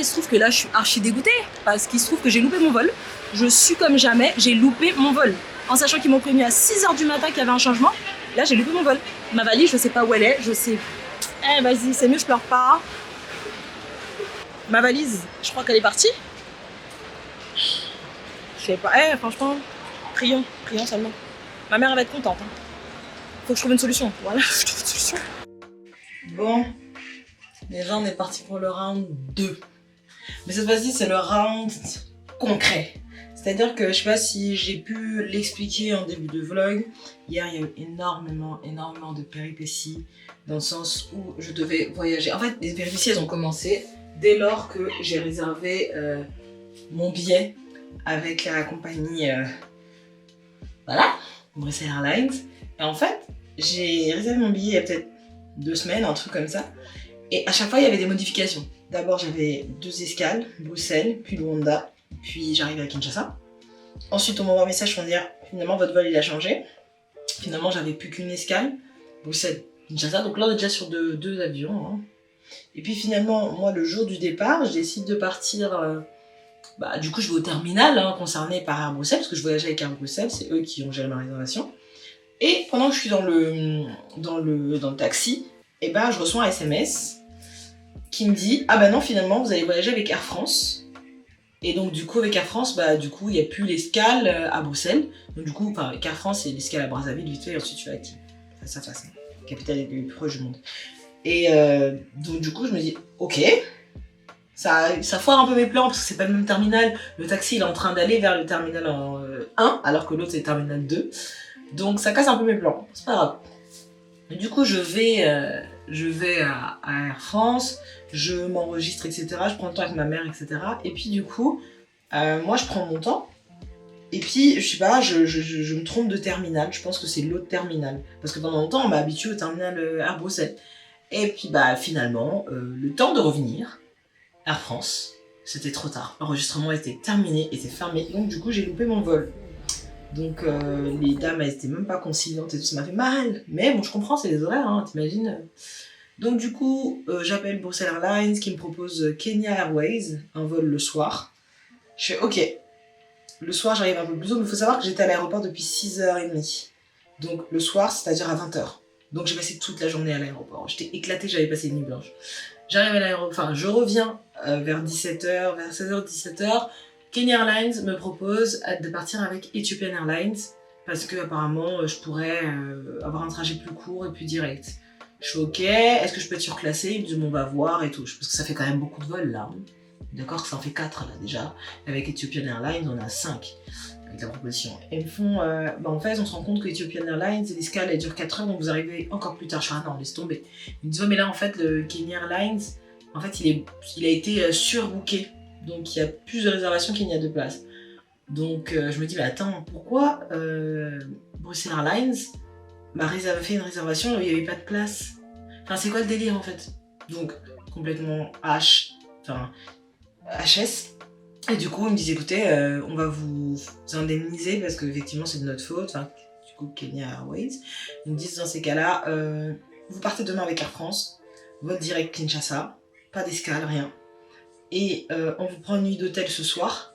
se trouve que là, je suis archi dégoûtée parce qu'il se trouve que j'ai loupé mon vol. Je suis comme jamais, j'ai loupé mon vol. En sachant qu'ils m'ont prévenu à 6h du matin qu'il y avait un changement, là, j'ai loupé mon vol. Ma valise, je sais pas où elle est, je sais... Eh, vas-y, c'est mieux, je pleure pas. Ma valise, je crois qu'elle est partie. Je sais pas, franchement, prions seulement. Ma mère, elle va être contente. Hein. Faut que je trouve une solution. Voilà, je trouve une solution. Bon, déjà, on est parti pour le round 2. Mais cette fois-ci, c'est le round concret. C'est-à-dire que je sais pas si j'ai pu l'expliquer en début de vlog. Hier, il y a eu énormément de péripéties dans le sens où je devais voyager. En fait, les péripéties, elles ont commencé dès lors que j'ai réservé mon billet avec la compagnie voilà, Bruxelles Airlines. Et en fait, j'ai réservé mon billet il y a peut-être 2 semaines, un truc comme ça. Et à chaque fois, il y avait des modifications. D'abord, j'avais 2 escales, Bruxelles, puis Luanda, puis j'arrive à Kinshasa. Ensuite, on m'envoie un message pour me dire finalement votre vol il a changé. Finalement, j'avais plus qu'une escale, Bruxelles, Kinshasa. Donc là, on est déjà sur deux avions. Hein. Et puis finalement, moi, le jour du départ, je décide de partir. Du coup, je vais au terminal hein, concerné par Air Bruxelles, parce que je voyageais avec Air Bruxelles, c'est eux qui ont géré ma réservation. Et pendant que je suis dans le taxi, et je reçois un SMS qui me dit « Ah bah non, finalement, vous allez voyager avec Air France. » Et donc du coup, avec Air France, il n'y a plus l'escale à Bruxelles. Donc du coup, avec Air France, c'est l'escale à Brazzaville, vite fait, et ensuite tu vas à face à face, capitale la plus proche du monde. Et donc du coup, je me dis « Ok. » Ça foire un peu mes plans parce que c'est pas le même terminal. Le taxi il est en train d'aller vers le terminal 1 alors que l'autre c'est le terminal 2. Donc ça casse un peu mes plans. C'est pas grave. Et du coup je vais à Air France, je m'enregistre etc. Je prends le temps avec ma mère etc. Et puis du coup moi je prends mon temps. Et puis je sais pas, je me trompe de terminal. Je pense que c'est l'autre terminal. Parce que pendant longtemps on m'a habitué au terminal Air Bruxelles. Et puis finalement le temps de revenir Air France, c'était trop tard. L'enregistrement était terminé, était fermé, donc du coup j'ai loupé mon vol. Donc les dames elles étaient même pas conciliantes et tout, ça m'a fait mal. Mais bon je comprends, c'est les horaires, hein, t'imagines. Donc du coup j'appelle Bruxelles Airlines qui me propose Kenya Airways, un vol le soir. Je fais ok, le soir j'arrive un peu plus tôt, mais il faut savoir que j'étais à l'aéroport depuis 6h30. Donc le soir, c'est-à-dire à 20h. Donc j'ai passé toute la journée à l'aéroport. J'étais éclatée, j'avais passé une nuit blanche. J'arrive à l'aéroport, enfin je reviens vers 17h, vers 16h, 17h. Kenya Airlines me propose de partir avec Ethiopian Airlines parce que apparemment je pourrais avoir un trajet plus court et plus direct. Je suis ok, est-ce que je peux être surclassée? Ils me disent on va voir et tout, parce que ça fait quand même beaucoup de vols là. D'accord, ça en fait 4 là déjà. Avec Ethiopian Airlines on a 5 avec la proposition. Et ils me font, en fait on se rend compte que Ethiopian Airlines, l'escale elle dure 4 heures donc vous arrivez encore plus tard. Je suis non laisse tomber. Ils me disent mais là en fait le Kenya Airlines, en fait il a été surbooké. Donc il y a plus de réservations qu'il n'y a de places. Donc je me dis mais attends, pourquoi Bruxelles Airlines m'a fait une réservation où il n'y avait pas de place? Enfin c'est quoi le délire en fait? Donc complètement HS. Et du coup, ils me disent écoutez, on va vous indemniser parce que effectivement c'est de notre faute. Enfin, du coup, Kenya Airways. Ils me disent dans ces cas-là, vous partez demain avec Air France, votre direct Kinshasa, pas d'escale, rien. Et on vous prend une nuit d'hôtel ce soir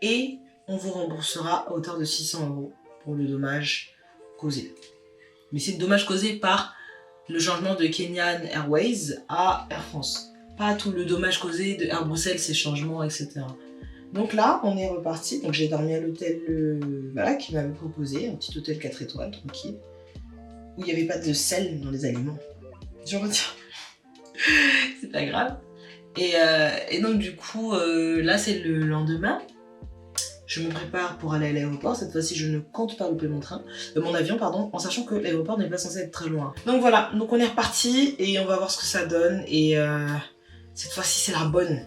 et on vous remboursera à hauteur de 600 € pour le dommage causé. Mais c'est le dommage causé par le changement de Kenyan Airways à Air France. Pas tout le dommage causé de Air Bruxelles, ses changements, etc. Donc là, on est reparti. Donc j'ai dormi à l'hôtel qu'il m'avait proposé, un petit hôtel 4 étoiles, tranquille, où il n'y avait pas de sel dans les aliments. Je retiens. C'est pas grave. Et donc du coup, là c'est le lendemain. Je me prépare pour aller à l'aéroport. Cette fois-ci, je ne compte pas louper mon avion, en sachant que l'aéroport n'est pas censé être très loin. Donc voilà, donc on est reparti et on va voir ce que ça donne. Et cette fois-ci, c'est la bonne.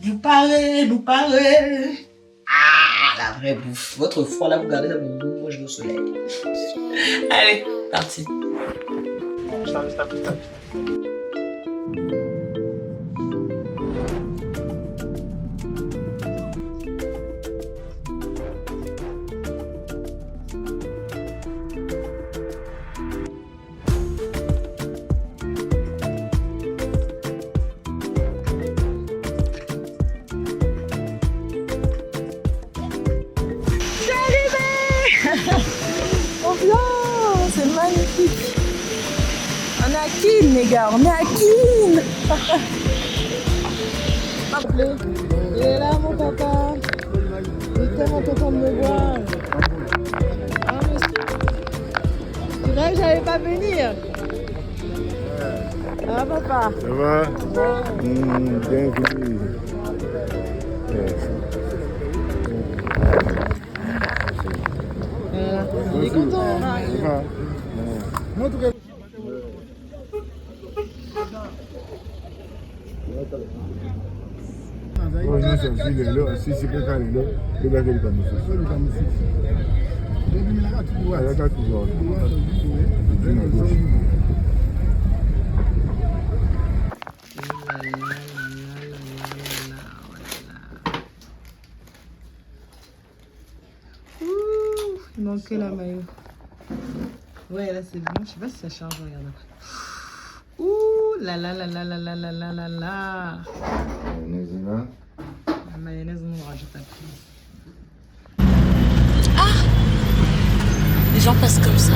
Nous parlez. Ah, la vraie bouffe. Votre froid là, vous gardez dans mon dos, moi je vais au soleil. Allez, parti. Keene, les gars, on est à Keene. Il est là, mon papa. Il est tellement content de me voir. Ah, monsieur. Tu rêves, j'allais pas venir. Ça va, papa? Ça va? Bienvenue. Il est content. Ça va? En tout cas. Il manquait la maillot. Ouais, là c'est bon. Je sais pas si ça charge, regarde après. Ouh là là là là là là là là là là. La mayonnaise, on rajoute après. Ah! Les gens passent comme ça.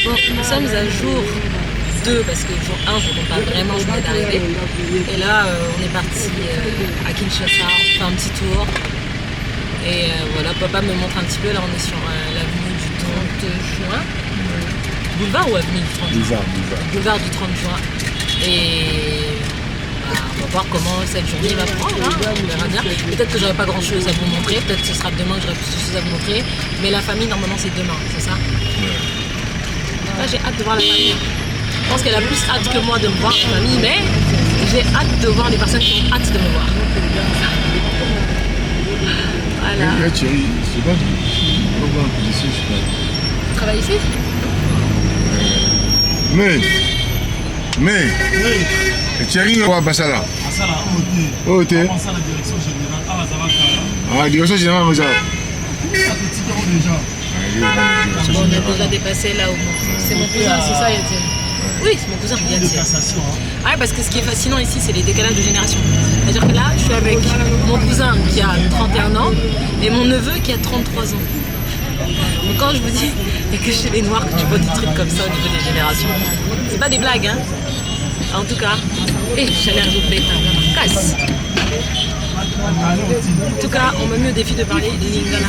Bon, nous sommes à jour 2 parce que jour 1 je ne compte pas vraiment, je venais d'arriver. Et là on est parti à Kinshasa, on fait un petit tour. Et voilà, papa me montre un petit peu, là on est sur l'avenue du 30 juin. Boulevard ou avenue du 30 juin? Boulevard du 30 juin. Et on va voir comment cette journée va prendre, hein. On verra bien. Peut-être que j'aurai pas grand chose à vous montrer, peut-être que ce sera demain que j'aurai plus de choses à vous montrer. Mais la famille normalement c'est demain, c'est ça? Là j'ai hâte de voir la famille. Je pense qu'elle a plus hâte que moi de me voir, la famille, mais j'ai hâte de voir les personnes qui ont hâte de me voir. Voilà. Thierry, c'est bon. Tu travailles ici? Mais Thierry, on va passer là. Oh, t'es. Ah, direction générale, mais ça. Bon, on a déjà dépassé là où c'est mon cousin, c'est ça, Yatel? Oui, c'est mon cousin, Yatel. Ouais, parce que ce qui est fascinant ici, c'est les décalages de génération. C'est-à-dire que là, je suis avec mon cousin qui a 31 ans et mon neveu qui a 33 ans. Donc quand je vous dis, il n'y a que chez les Noirs que tu vois des trucs comme ça au niveau des générations. C'est pas des blagues, hein. En tout cas, j'ai l'air de bête, casse. En tout cas, on m'a mis au défi de parler lingala.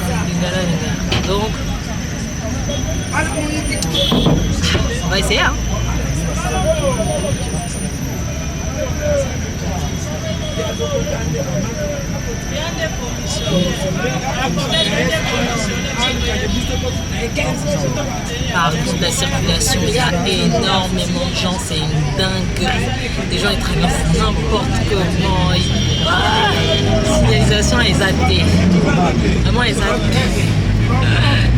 Donc, on va essayer, hein. Par contre, la circulation, il y a énormément de gens, c'est une dinguerie. Les gens ils traversent n'importe comment. Signalisation est zappée. Vraiment, est zappée.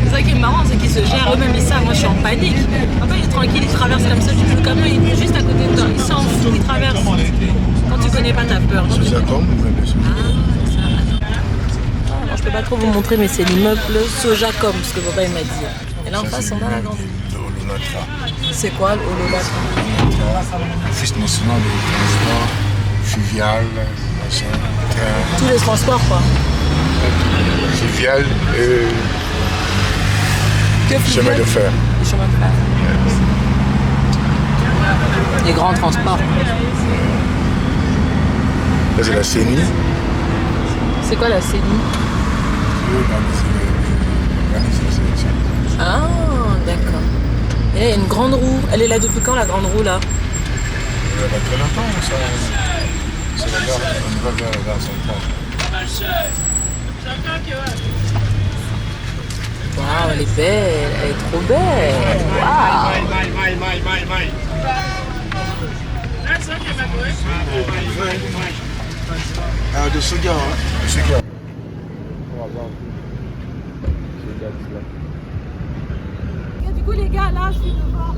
C'est ça qui est marrant, c'est qu'ils se gèrent eux-mêmes, ils savent. Moi, je suis en panique. Après, il est tranquille, il traverse comme ça. Le camion il est juste à côté de toi. Il s'en fout, il traverse. Quand tu connais pas, t'as peur. C'est ça comme Alors, je peux pas trop vous montrer, mais c'est l'immeuble Sojacom, ce que papa il m'a dit. Et là en face, on a la grande. C'est quoi l'Ololatra? Office national de transport, fluvial, machin, train. Tous les transports, quoi. Fluvial et Que fluvial? chemin de fer. Les chemins de fer. Les grands transports. Là, c'est la CENI. C'est quoi la CENI? Ah, d'accord. Et là, il y a une grande roue. Elle est là depuis quand, la grande roue, là? Il y a pas très longtemps, ça. C'est la gare, on va vers la gare centrale. Waouh, elle est belle. Elle est trop belle. Waouh. Ah, de ce gars, hein. De ce gars. Du coup, les gars, là, je suis devant.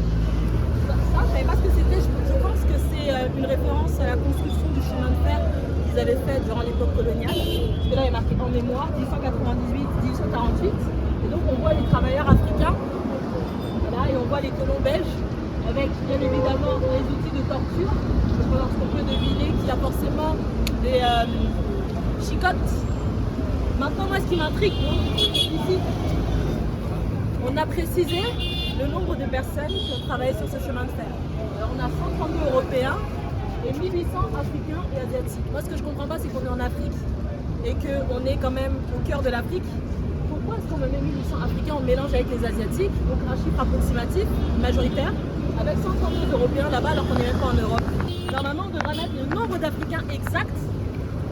Ça, je savais pas ce que c'était. Je pense que c'est une référence à la construction du chemin de fer qu'ils avaient fait durant l'époque coloniale. Parce que là, il est marqué en mémoire 1898-1848. Et donc, on voit les travailleurs africains. Voilà, et on voit les colons belges avec bien évidemment les outils de torture. On peut deviner qu'il y a forcément des chicottes. Maintenant, moi, ce qui m'intrigue, ici, on a précisé le nombre de personnes qui ont travaillé sur ce chemin de fer. Alors, on a 132 Européens et 1800 Africains et Asiatiques. Moi, ce que je ne comprends pas, c'est qu'on est en Afrique et qu'on est quand même au cœur de l'Afrique. Pourquoi est-ce qu'on me met 1800 Africains, on mélange avec les Asiatiques, donc un chiffre approximatif, majoritaire, avec 132 Européens là-bas alors qu'on n'est même pas en Europe. Normalement, on devrait mettre le nombre d'Africains exact,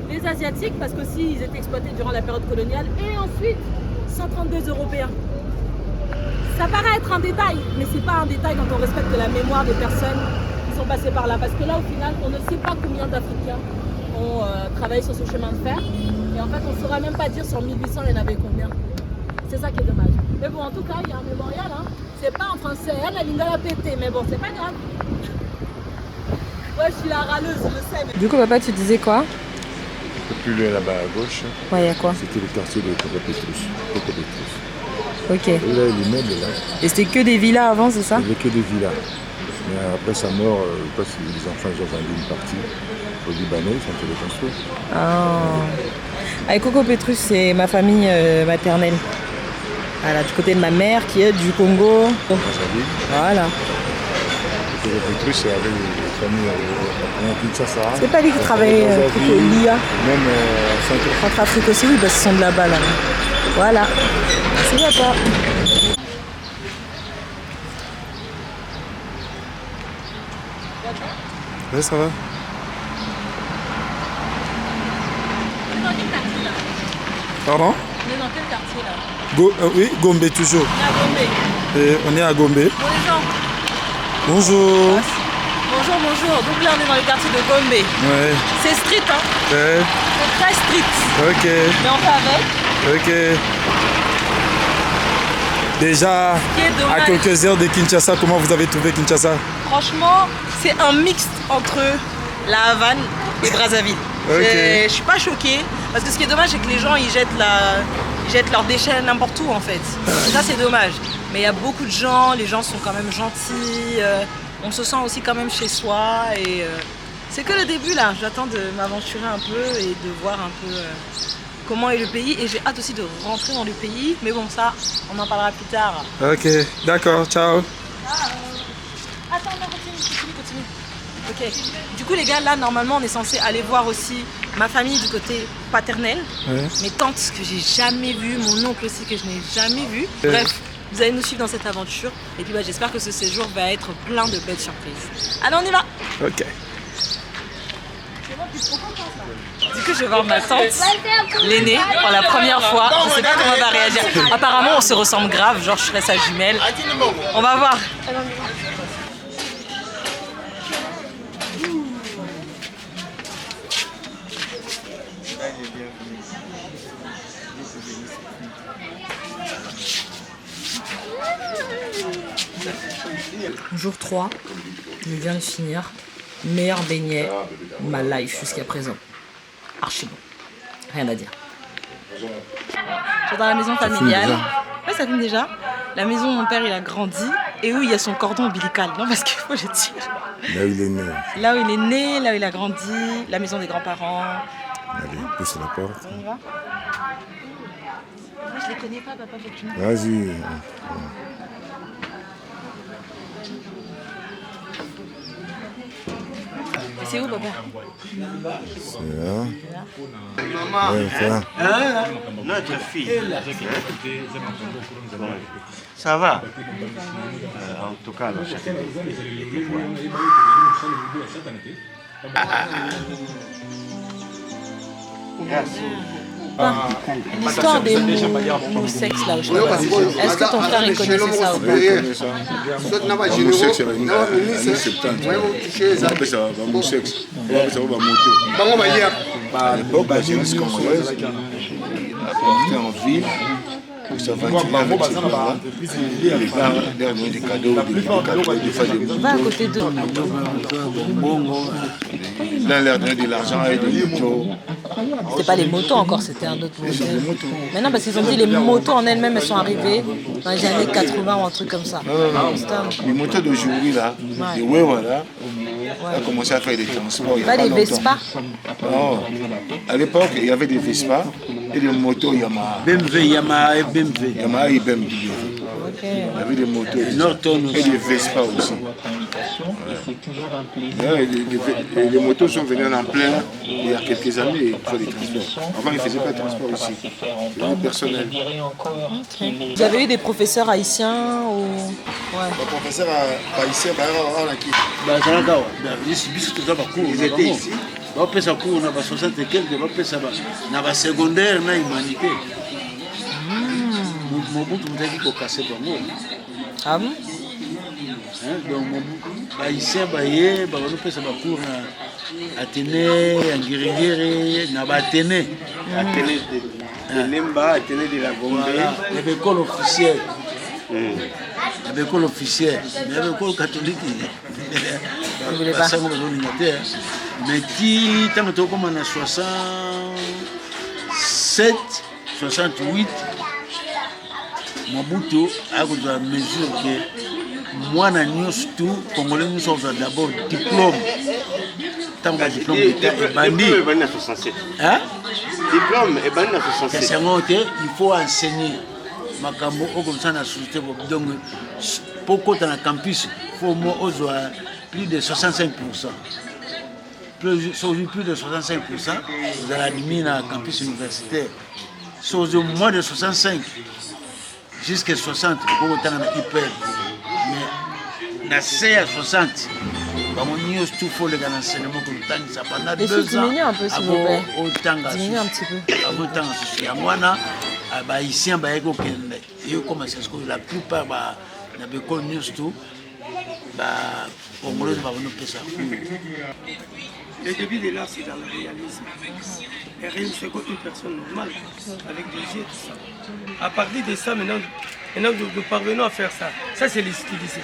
les Asiatiques, parce qu'aussi ils étaient exploités durant la période coloniale, et ensuite 132 Européens. Ça paraît être un détail, mais c'est pas un détail quand on respecte la mémoire des personnes qui sont passées par là. Parce que là, au final, on ne sait pas combien d'Africains ont travaillé sur ce chemin de fer. Et en fait, on ne saura même pas dire sur 1800, il y en avait combien. C'est ça qui est dommage. Mais bon, en tout cas, il y a un mémorial. Hein. C'est pas en français, hein, la ligne de la pété, mais bon, c'est pas grave. Ouais, je suis la râleuse, je le sais. Mais... Du coup, papa, tu disais quoi? Un peu plus loin là-bas à gauche, Ouais, il y a quoi? c'était le quartier de Coco-Pétrus. Ok. Et là, l'immeuble là, Et c'était que des villas avant, c'est ça? il n'y avait que des villas. Mais après sa mort, parce que les enfants ils ont vendu une partie aux Libanais, ils sont allés construire. Ah. Avec Coco Pétrus, c'est ma famille maternelle. Voilà, du côté de ma mère qui est du Congo. Dans sa ville. Voilà. Coco-Pétrus, c'est avec les familles en Kinshasa. C'est pas lui qui travaille plutôt l'IA. Même Centrafrique aussi, oui, parce qu'ils sont de là-bas, là. Voilà. Merci, papa. Ouais, ça va. On est dans quel quartier là? Pardon? On est dans quel quartier là? Oui, Gombe toujours. On est à Gombe. On est à Gombe. Bon les gens. Bonjour. Bonjour, bonjour. Donc là on est dans le quartier de Gombe. Ouais. C'est street hein. Ouais. C'est très street. Ok. Mais on fait avec. Ok. Déjà, qui est dommage. à quelques heures de Kinshasa, comment vous avez trouvé Kinshasa? Franchement, c'est un mix entre la Havane et Brazzaville. Ok. Je suis pas choquée parce que ce qui est dommage c'est que les gens ils jettent leurs déchets n'importe où en fait. Et ça c'est dommage. Mais il y a beaucoup de gens, les gens sont quand même gentils, on se sent aussi quand même chez soi et c'est que le début là. J'attends de m'aventurer un peu et de voir un peu comment est le pays et j'ai hâte aussi de rentrer dans le pays. Mais bon ça, on en parlera plus tard. Ok, d'accord, ciao. Attends, non, continue. Ok. Du coup, les gars, là, normalement, on est censé aller voir aussi ma famille du côté paternel. Ouais. Mes tantes que j'ai jamais vues, mon oncle aussi que je n'ai jamais vu. Bref, vous allez nous suivre dans cette aventure. Et puis, bah, j'espère que ce séjour va être plein de belles surprises. Allez, on y va. Ok. Du coup, je vais voir ma tante, l'aînée, pour la première fois. Je sais pas comment elle va réagir. Apparemment, on se ressemble grave, genre je serais sa jumelle. On va voir. Jour 3, je viens de finir. Meilleur beignet de ma life jusqu'à présent. Archi bon. Rien à dire. Je suis dans la maison familiale. Ouais, ça filme déjà. La maison où mon père il a grandi et où il y a son cordon ombilical. Non, parce qu'il faut le dire. Là où il est né. Là où il est né, là où il a grandi, la maison des grands-parents. Allez, pousse la porte. On y va. Moi, je les connais pas, papa, faut que tu me... Vas-y. C'est où, papa? C'est là. Ouais, ça. Notre fille. Ça va. En tout cas, là, L'histoire des mots sexes là, je sais pas. Est-ce que ton frère il connaissait ça ou pas? Homosexuel, c'est une 70. On appelle ça homosexuel. On appelle ça moto. À l'époque, la jeunesse congolaise partait en ville pour s'aventurer avec ses parents. Les gars leur donnaient des cadeaux, des fois des Va à côté d'eux. Là, leur donnaient de l'argent et des motos. C'était pas les motos encore, c'était un autre modèle. Mais non, parce qu'ils ont dit les motos en elles-mêmes, elles sont arrivées dans les années 80 ou un truc comme ça. Non. Les motos d'aujourd'hui, là, les Wewa, là, ont commencé à faire des transports. Pas des Vespa? Non. À l'époque, il y avait des Vespa et des motos Yamaha. Yamaha et BMW. Yamaha et BMW. Ok. Il y avait des motos et des Vespa aussi. Les motos sont venues en plein il y a quelques années pour des transports. Avant, ils ne faisaient pas de transport ici. C'était personnel. Okay. Vous avez eu des professeurs haïtiens ou... Ouais. Le professeur haïtien, ils étaient ici. Bapesa cours na ba 60 et quelques, bapesa na ba secondaire na humanité. Mobutu mutaki ko casser bango. Ah bon? Donc haïtien baye ba bapesa ba cours na Athénée, Ngirengere, na ba Athénée. Athénée de Lemba, Athénée de la Gombe. L'école officielle. L'école officielle. L'école catholique. Mais qui, tant que tu as 67, 68, Mobutu a eu la mesure que moi, nous Congolais, nous sommes d'abord diplôme. Tant que diplôme d'État est banni. Diplôme est 67. Hein? Diplôme est banni à 67. Il faut enseigner. Makambo, comme ça, dans la société. Donc, pourquoi dans le campus, il faut avoir plus de 65%. Plus de 65%, vous allez admis dans le campus universitaire. Si moins de 65, jusqu'à 60, vous pouvez être hyper. Mais dans 60, il faut les enseignements que nous avons pendant 2 ans. Diminuez un peu, s'il vous plaît. Diminuez un petit peu. Ici, la plupart de l'école tout. Le début de l'art, c'est dans le réalisme. Le réalisme, c'est comme une personne normale, avec des yeux, tout ça. À partir de ça, maintenant nous parvenons à faire ça. Ça, c'est les styliser.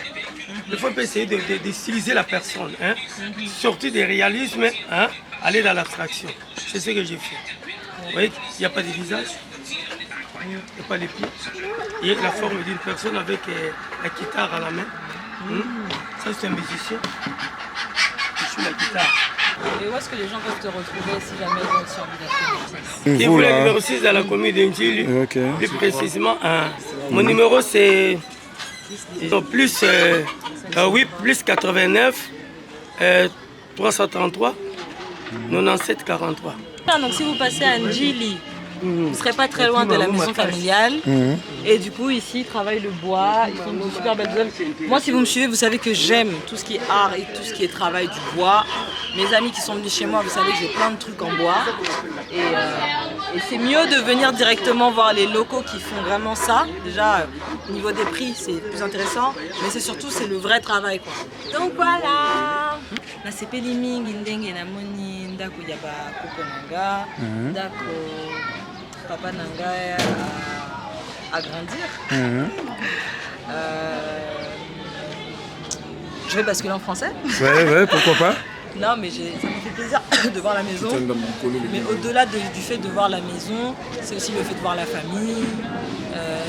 Il faut essayer de styliser la personne. Hein? Sortir des réalismes, hein? Aller dans l'abstraction. C'est ce que j'ai fait. Vous voyez, il n'y a pas de visage, il n'y a pas les pieds. Il y a la forme d'une personne avec la guitare à la main. Ça, c'est un musicien qui joue la guitare. Et où est-ce que les gens peuvent te retrouver si jamais ils ont aussi envie d'acheter une pièce? Vous le numéro 6 à la commune d'Indjili. Plus précisément, mon numéro c'est plus 89 333 97 43. Donc si vous passez à Ndjili, vous ne serez pas très loin de la maison familiale. Et du coup, ici, ils travaillent le bois. Ils font de super belles œuvres. Moi, si vous me suivez, vous savez que j'aime tout ce qui est art et tout ce qui est travail du bois. Mes amis qui sont venus chez moi, vous savez que j'ai plein de trucs en bois. Et c'est mieux de venir directement voir les locaux qui font vraiment ça. Déjà, au niveau des prix, c'est plus intéressant. Mais c'est surtout, c'est le vrai travail, quoi. Donc voilà. Là, c'est Péliming, Indenge, Namoni, Ndako, Yaba, Kokonanga, Ndako. Papa Nanga à grandir. Je vais basculer en français. Ouais, pourquoi pas. Non, mais ça me fait plaisir de voir la maison. Mais au-delà du fait de voir la maison, c'est aussi le fait de voir la famille.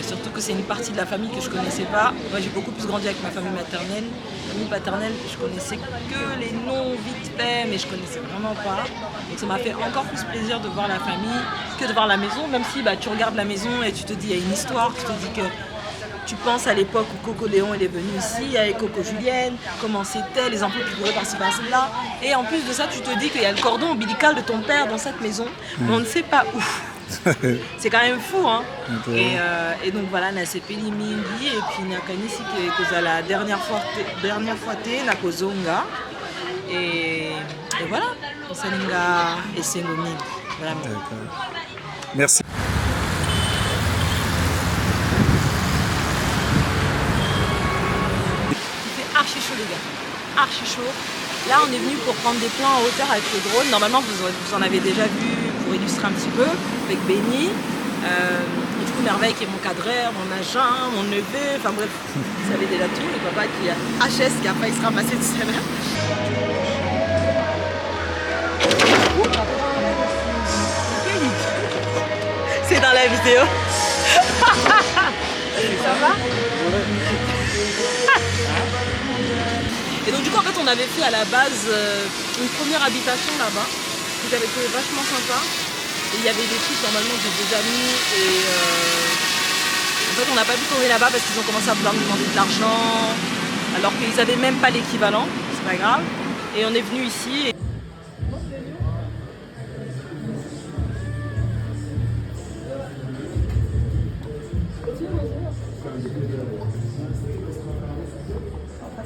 Surtout que c'est une partie de la famille que je ne connaissais pas. Moi, j'ai beaucoup plus grandi avec ma famille maternelle. Ma famille paternelle, je connaissais que les noms vite fait, mais je ne connaissais vraiment pas. Donc ça m'a fait encore plus plaisir de voir la famille que de voir la maison, même si tu regardes la maison et tu te dis il y a une histoire, tu te dis que tu penses à l'époque où Coco Léon est venu ici, avec Coco Julienne, comment c'était, les enfants qui couraient par-ci par-là. Et en plus de ça, tu te dis qu'il y a le cordon ombilical de ton père dans cette maison, mais on ne sait pas où. C'est quand même fou, hein. Et donc voilà, na sepeli mingi et puis nakanisi que la dernière fois na kozonga et voilà, salinga et sengomi vraiment. Merci. Il fait archi chaud les gars, archi chaud. Là on est venu pour prendre des plans en hauteur avec le drone. Normalement vous en avez déjà vu pour illustrer un petit peu avec Benny. Et du coup Merveille qui est mon cadreur, mon agent, mon neveu, enfin bref, vous savez déjà tout. Et papa qui a HS qui a failli se ramasser de scène. la vidéo. Ça va? Et donc du coup en fait on avait fait à la base une première habitation là-bas qui avait été vachement sympa. Et il y avait des trucs, normalement j'ai des amis et en fait on n'a pas pu tourner là-bas parce qu'ils ont commencé à vouloir nous demander de l'argent alors qu'ils n'avaient même pas l'équivalent, c'est pas grave. Et on est venu ici.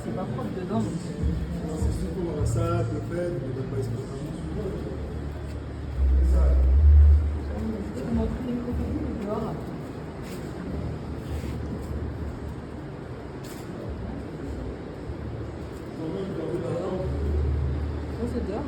C'est pas propre dedans. C'est dehors.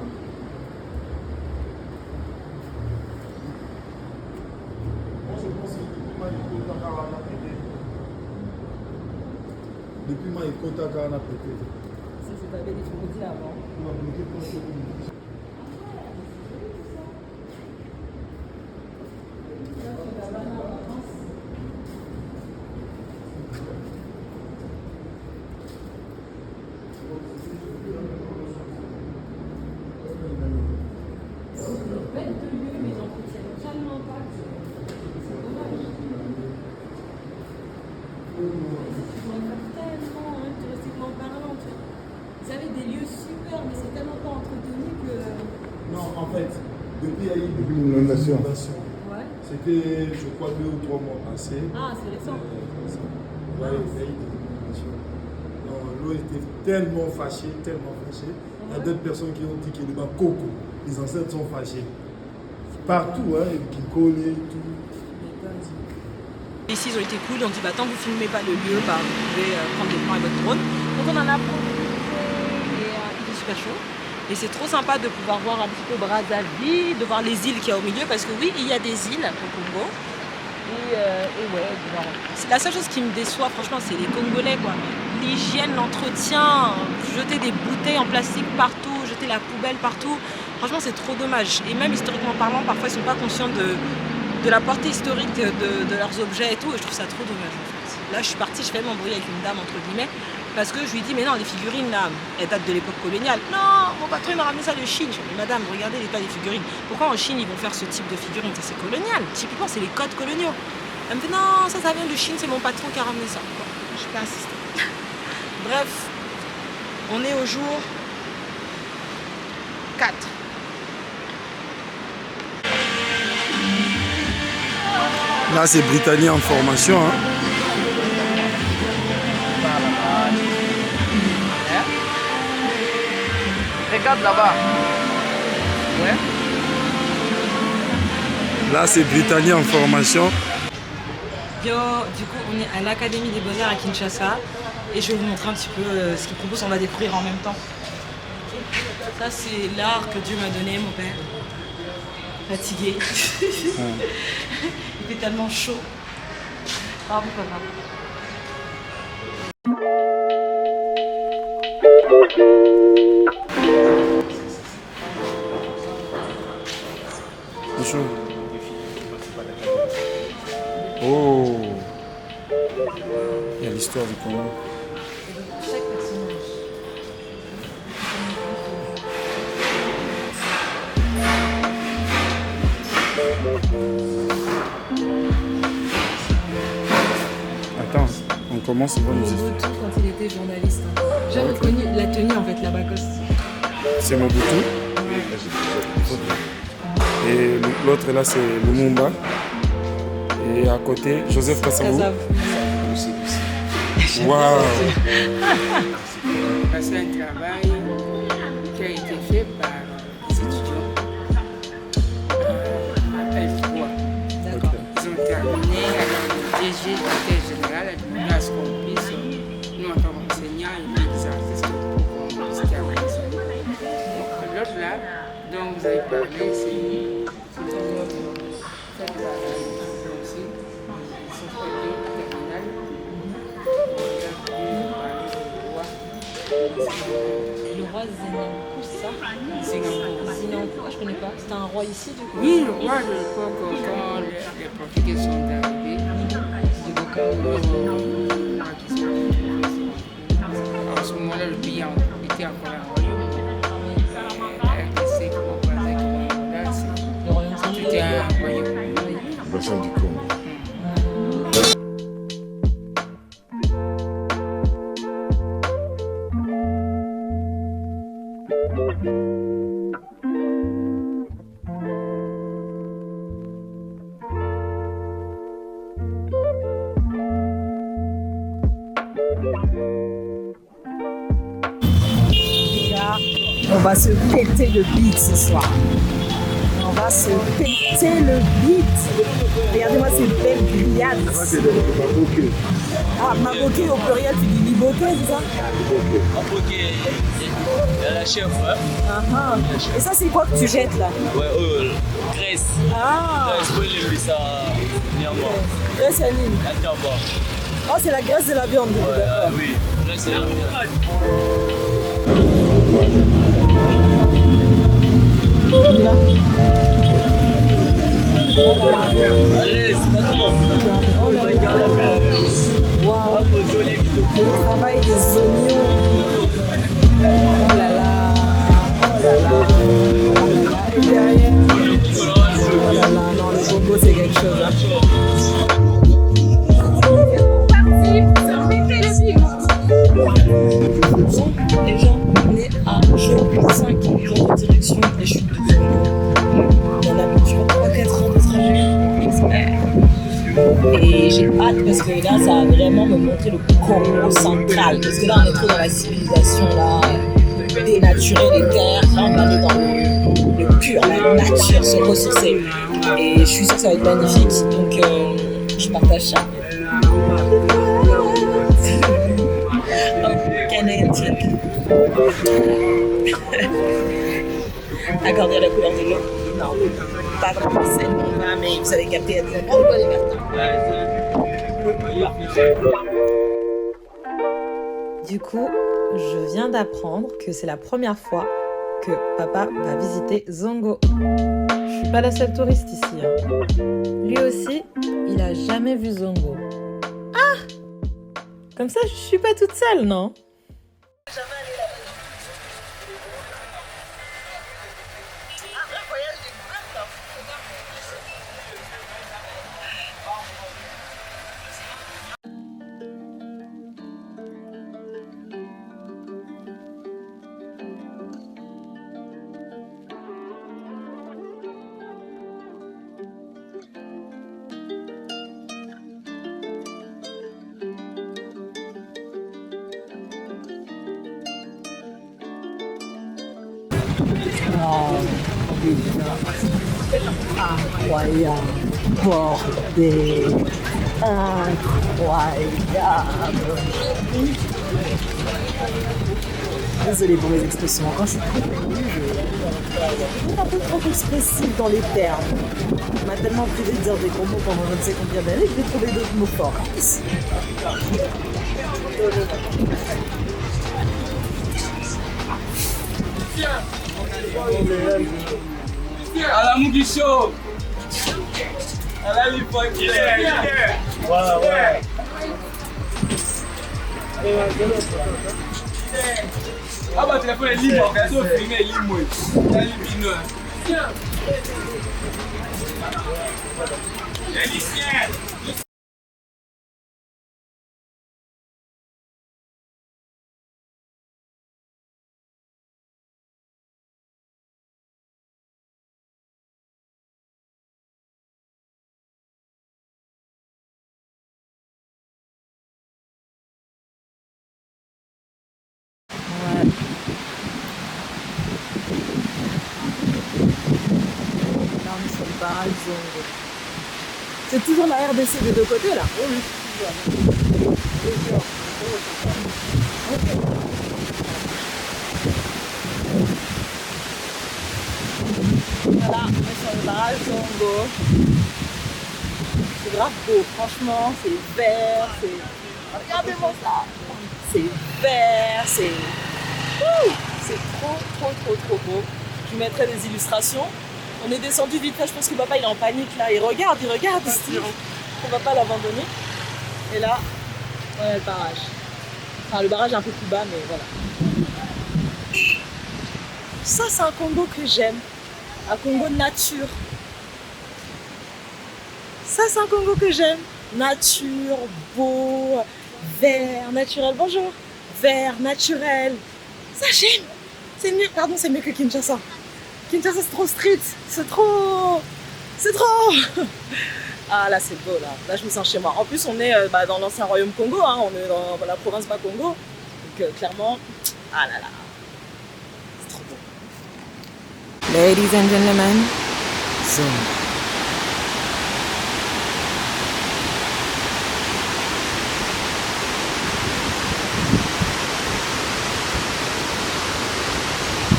Depuis moi, il compte à Carana peut-être. Ça, c'est pas bien, il faut le dire avant. Vous avez des lieux super, mais c'est tellement pas entretenu que... Non, en fait, depuis l'inondation, Ouais. c'était, je crois, 2 ou 3 mois passés. Ah, c'est récent. Ouais, il y a eu des inondations. L'eau était tellement fâchée, tellement fâchée. Il y a d'autres personnes qui ont dit que le Coco, les ancêtres sont fâchés. Partout, hein, et Picolé, tout. Ici, ils ont été cool, on dit bah, tant que vous ne filmez pas le lieu, bah, vous pouvez prendre des plans avec votre drone. Donc on en a pris et il est super chaud. Et c'est trop sympa de pouvoir voir un petit peu Brazzaville, de voir les îles qu'il y a au milieu, parce que oui, il y a des îles au Congo. Et ouais, c'est la seule chose qui me déçoit, franchement, c'est les Congolais, quoi. L'hygiène, l'entretien, jeter des bouteilles en plastique partout, jeter la poubelle partout. Franchement, c'est trop dommage. Et même historiquement parlant, parfois, ils ne sont pas conscients de la portée historique de leurs objets et tout. Et je trouve ça trop dommage, en fait. Là, je suis partie, je fais m'embrouiller avec une dame, entre guillemets, parce que je lui dis, mais non, les figurines, là, elles datent de l'époque coloniale. Non, mon patron, il m'a ramené ça de Chine. Je dis, mais madame, regardez l'état des figurines. Pourquoi en Chine, ils vont faire ce type de figurines? Ça, c'est colonial. Typiquement, c'est les codes coloniaux. Elle me fait, non, ça vient de Chine, c'est mon patron qui a ramené ça. Bon, je peux insister. Bref, on est au jour 4. Là, c'est Britannique en formation. Hein. Regarde là-bas. Ouais. Là, c'est Britannique en formation. Yo, du coup, on est à l'Académie des Beaux-Arts à Kinshasa et je vais vous montrer un petit peu ce qu'ils proposent. On va découvrir en même temps. Ça, c'est l'art que Dieu m'a donné, mon père. Fatigué. Il fait tellement chaud. Pardon, papa. Bonjour. Oh. Il y a l'histoire du Congo. Chaque personnage. Attends, on commence, on va nous expliquer. Mobutu quand il était journaliste. J'ai reconnu la tenue en fait, la Lacoste. C'est Mobutu. Et l'autre là, c'est Lumumba. Et à côté, Joseph Kasavu. Waouh! C'est un travail qui a été fait par les étudiants à F3. D'accord. Ils ont terminé avec le DG du directeur général, à ce qu'on puisse, nous en tant qu'enseignants et puis des artistes pour qu'on puisse terminer ça. Donc l'autre là, dont vous avez parlé, c'est notre aussi. Ils sont côté terminal. Le roi Zénan. ça? Zinancourt. Je connais pas. C'était un roi ici du coup? Oui, le roi de l'époque, quand les Portugais sont arrivés, en ce moment-là, le pays était encore un royaume. Le royaume C'était un royaume. Bassin du Congo. On va se péter le beat ce soir. On va se péter le beat. Regardez-moi ces belles grillades. Ah, Maboké au pluriel, tu dis Liboké, c'est ça? Maboké, il y a la chef, ouais. Et ça, c'est quoi que tu jettes là? Ouais, graisse. Ah! Graisse, oui, les ça, Graisse anime. Oh, c'est la graisse de la viande. Oui, graisse de la viande. Allez, c'est maintenant. Oh là là. Waouh. Le travail des oignons. Oh là là. Oh là là. Et derrière. Oh là là. Non, le Congo, c'est quelque chose. Hein. Les gens nés à jour 5 dans la direction des chutes de Congo. Il y en a plus de 3-4 ans de trajet exprès. Et j'ai hâte parce que là, ça va vraiment me montrer le Congo central. Parce que là, on est trop dans la civilisation, là, dénaturer les terres. Là, on va aller dans le pur, la nature, se ressourcer. Et je suis sûre que ça va être magnifique. Donc, je partage ça. Accorder la couleur de l'eau. Non, pas vraiment celle qu'on va, mais vous avez capté, elle dit oh, les cartons. Du coup, je viens d'apprendre que c'est la première fois que papa va visiter Zongo. Je suis pas la seule touriste ici. Hein. Lui aussi, il a jamais vu Zongo. Ah! Comme ça, je suis pas toute seule, non? Incroyable, bordel, incroyable. Désolée pour mes expressions, quand je suis trop émue, je suis un peu trop expressive dans les termes. On m'a tellement privé de dire des gros mots pendant je ne sais combien d'années que j'ai trouvé d'autres mots forts. À la Mugisho, à la Lipoque, voilà, ouais. Ah bah téléphone est libre, on va filmer libre, c'est libre. C'est toujours la RDC des deux côtés là? Oui. Voilà, on est sur le barrage Zongo. C'est grave beau, franchement, c'est vert, c'est... Regardez-moi ça! C'est vert, c'est... C'est trop beau. Je vous mettrai des illustrations. On est descendu vite fait, je pense que papa il est en panique là. Il regarde ici. On va pas l'abandonner. Et là, voilà le barrage. Enfin, le barrage est un peu plus bas, mais voilà. Ça, c'est un Congo que j'aime. Un Congo de nature. Ça, c'est un Congo que j'aime. Nature, beau, vert, naturel. Bonjour. Vert, naturel. Ça, j'aime. C'est mieux. Pardon, c'est mieux que Kinshasa. Kinshasa, c'est trop street. C'est trop. Ah là, c'est beau, là. Là, je me sens chez moi. En plus, on est dans l'ancien royaume Congo. Hein. On est dans la province Bas-Congo. Donc, clairement, ah là là. C'est trop beau. Ladies and gentlemen, zoom.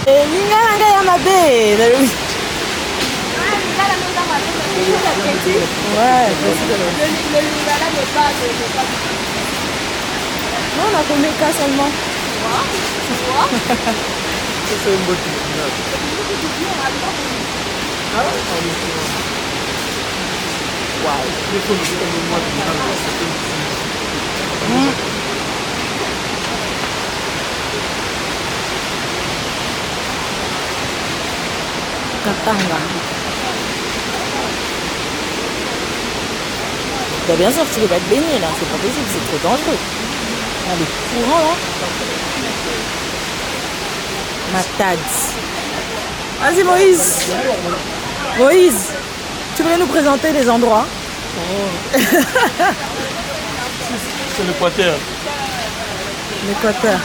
Lingala ya mabe. Ouais, le lingala n'est pas. Non, on a combien de cas seulement? Tu vois? C'est une bonne Katanga. Bah bien sûr, tu ne veux pas te baigner là, c'est pas possible, c'est trop dangereux. Ah, le courant là. Matad. Vas-y Moïse. Moïse, tu voulais nous présenter les endroits? C'est l'Équateur. L'Équateur.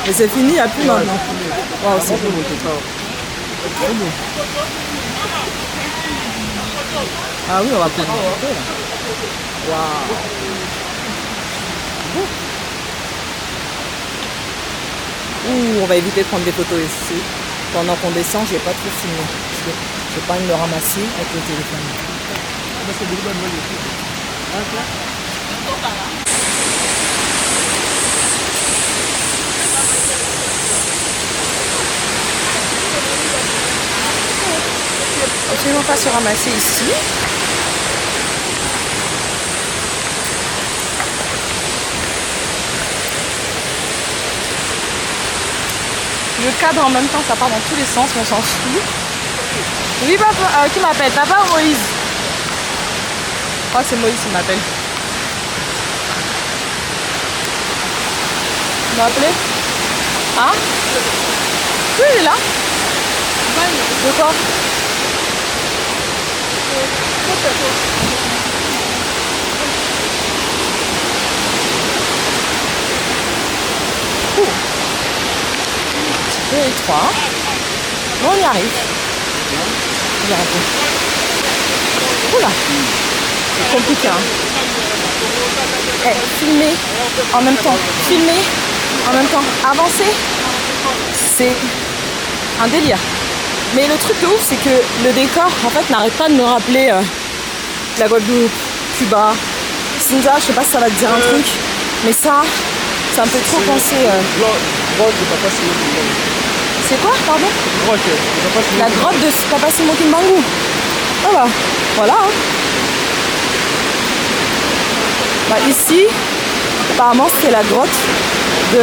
Mais c'est fini, il n'y a plus maintenant. Waouh, c'est beau. Ah oui, on va prendre une photo là. Waouh. Ouh, on va éviter de prendre des photos ici. Pendant qu'on descend, je vais pas trop filmer. Je n'ai pas envie de le ramasser avec le téléphone. Absolument pas se ramasser ici. Le cadre en même temps, ça part dans tous les sens, mais on s'en fout. Oui, papa, qui m'appelle? Papa ou Moïse? Je crois que c'est Moïse qui m'appelle. Tu m'as appelé? Hein? Oui, il est là. De quoi? Un petit peu étroit. Bon, on y arrive. On y arrive. Oula, c'est compliqué. Hein. Filmer en même temps. Filmer en même temps. Avancer, c'est un délire. Mais le truc de ouf, c'est que le décor, en fait, n'arrête pas de me rappeler la Guadeloupe, Cuba, Sinza. Je sais pas si ça va te dire un truc, mais ça me fait trop penser. C'est quoi, pardon? La grotte de Papa Simon Kimbangu. Ah bah, voilà. Hein. Bah, ici, apparemment, c'est la grotte de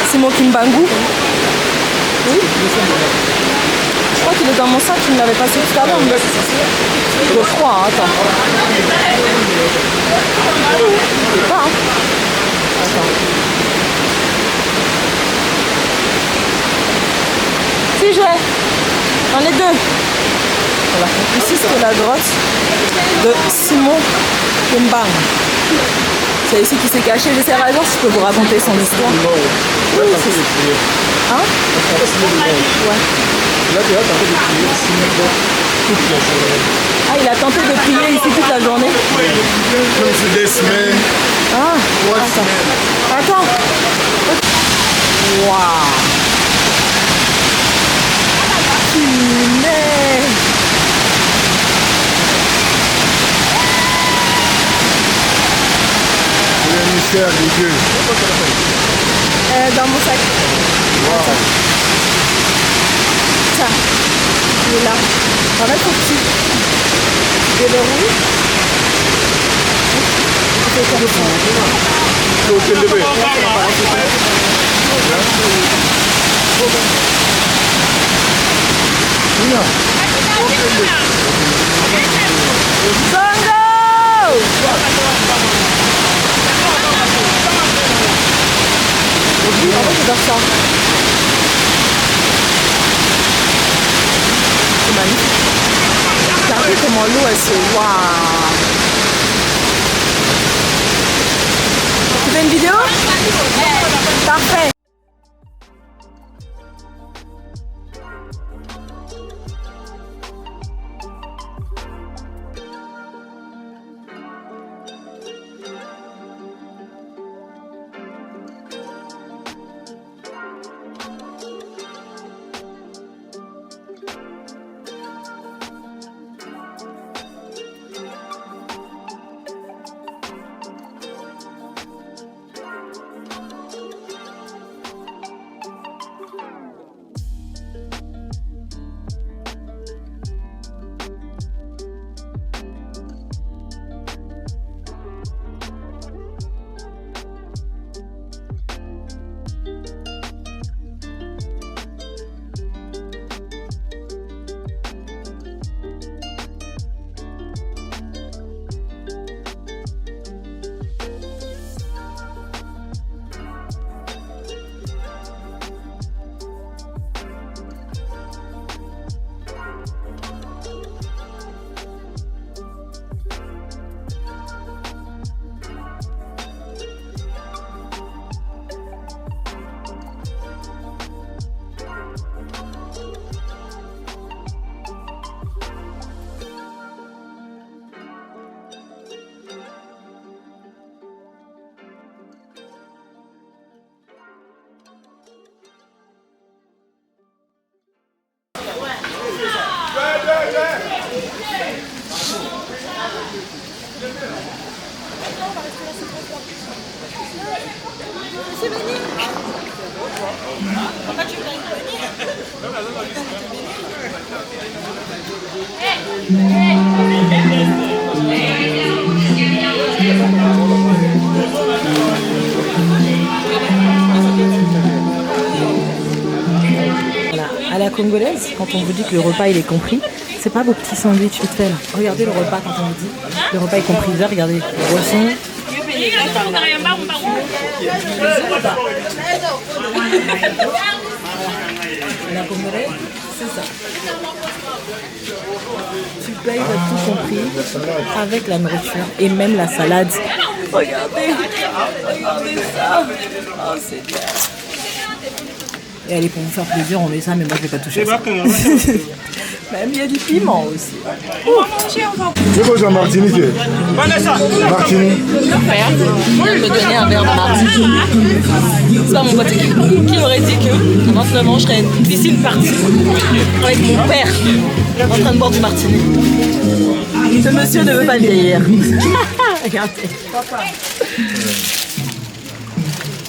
Simon Kimbangu. Oui. Je crois qu'il est dans mon sac, il me l'avait passé tout à l'heure. Je crois, hein, attends. Je sais pas, hein. Attends. Si j'ai. J'en ai deux. Voilà. Ici, c'est la grotte de Simon Kimbangu. C'est ici qu'il s'est caché. J'essaierai de voir si je peux vous raconter son histoire. Oui, c'est ça. Hein? Ouais. Ah, il a tenté de prier ici toute la journée. C'est des semaines. Ah, attends. Waouh. Le mystère de Dieu. Dans mon sac. Tiens, il est là. On va mettre au petit. Et le rouge. J'adore ça. C'est magnifique. Regardez comment l'eau elle se... Waouh. Tu fais une vidéo? Parfait. Voilà, à la congolaise, quand on vous dit que le repas il est compris, c'est pas vos petits sandwichs vite fait là. Regardez le repas quand on vous dit le repas est compris. Là, regardez, les boissons. La congolaise, c'est ça. Tu payes, t'as tout compris avec la nourriture et même la salade. Regardez, regardez ça. Oh, c'est bien. Et allez, pour vous faire plaisir, on met ça, mais moi je vais pas toucher ça. Même il y a du piment aussi. C'est quoi ça, Martinique? Martinique. Mon père me donnait un verre de martinique. C'est pas mon pote qui m'aurait dit que maintenant je serais une piscine partie avec mon père en train de boire du martinique. Ce monsieur ne veut pas vieillir. Regardez.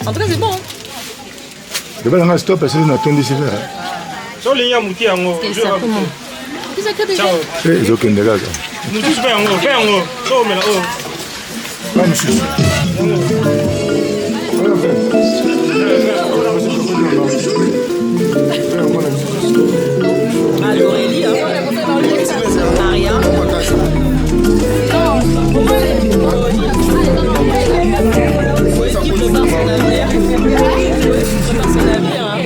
En tout cas, c'est bon. Hein. C'est pas dans un stop, c'est dans un ton de sévère. C'est ça, comment? Ils ont qu'un dégât. Pas monsieur. Ah, l'Aurélie, hein. Maria. Qui prépare son avenir. Son avenir, hein.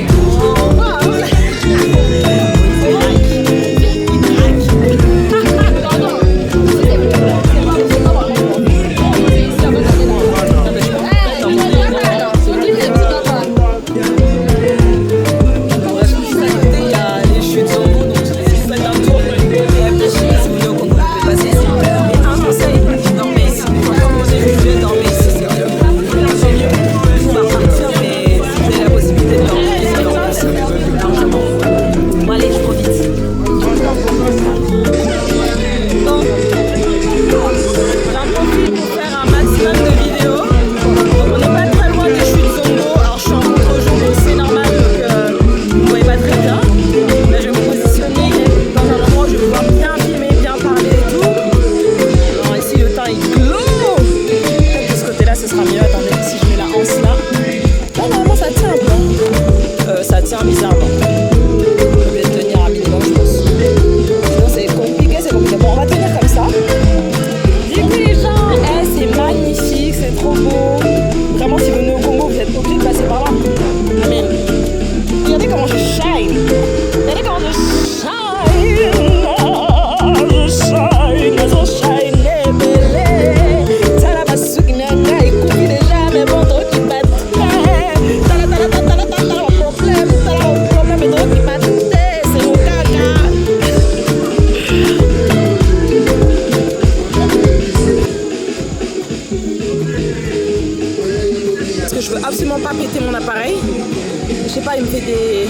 il me fait des...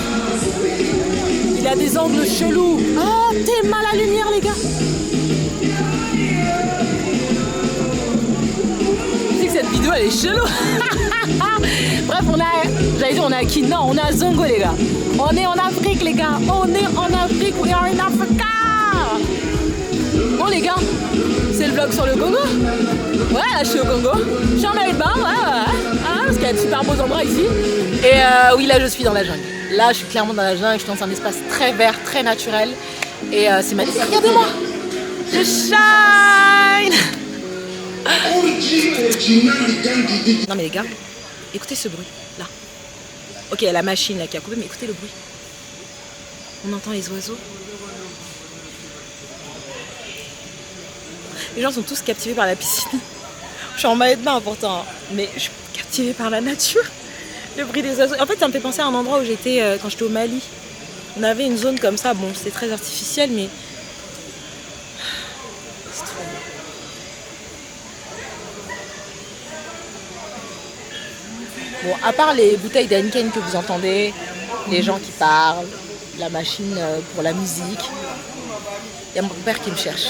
Il a des angles chelous. Oh, t'es mal à la lumière, les gars. Je sais que cette vidéo, elle est chelou. Bref, on est à qui? Non, on est à Zongo, les gars. On est en Afrique, les gars. On est en Afrique. We are in Africa. Bon, les gars, c'est le vlog sur le Congo. Ouais, là, je suis au Congo. Je suis en maillot de bain, ouais. Parce qu'il y a de super beaux endroits ici. Et oui, là, je suis dans la jungle. Là, je suis clairement dans la jungle. Je suis dans un espace très vert, très naturel. Et c'est magnifique. Regardez-moi. Je shine. Non, mais les gars, écoutez ce bruit, là. Ok, il y a la machine là qui a coupé, mais écoutez le bruit. On entend les oiseaux. Les gens sont tous captivés par la piscine. Je suis en maillot de bain pourtant, mais je suis captivée par la nature. Le bruit des oiseaux. En fait, ça me fait penser à un endroit où j'étais quand j'étais au Mali. On avait une zone comme ça, bon, c'était très artificiel, mais c'est trop beau. Bon, à part les bouteilles d'Heineken que vous entendez, les gens qui parlent, la machine pour la musique, il y a mon père qui me cherche.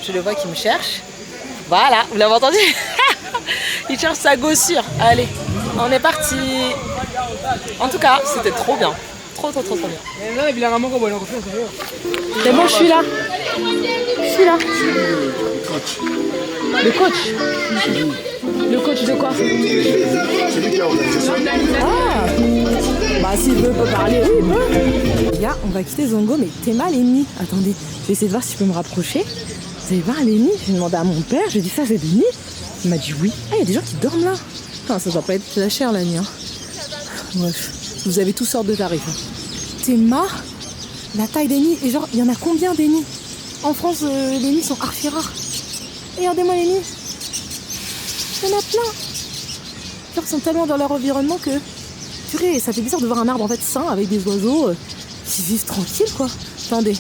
Je le vois qui me cherche. Voilà, vous l'avez entendu? Il cherche sa gossure. Allez, on est parti. En tout cas, c'était trop bien. Trop bien. C'est bon, je suis là. Le coach. Le coach de quoi? Ah, bah s'il peut parler, oui, il peut. Les gars, on va quitter Zongo, mais Tema Léni. Attendez, je vais essayer de voir si je peux me rapprocher. Vous allez voir Léni, j'ai demandé à mon père, j'ai dit ça c'est Léni. Il m'a dit oui. Ah, il y a des gens qui dorment là. Enfin, ça doit pas être la chère la nuit. Hein. Bref, vous avez toutes sortes de tarifs. Hein. Tema, la taille des nids, et genre, il y en a combien des nids? En France, les nids sont archi rares. Regardez-moi les nids. Il y en a plein. Ils sont tellement dans leur environnement que... Purée, ça fait bizarre de voir un arbre en fait sain avec des oiseaux qui vivent tranquilles quoi. Attendez,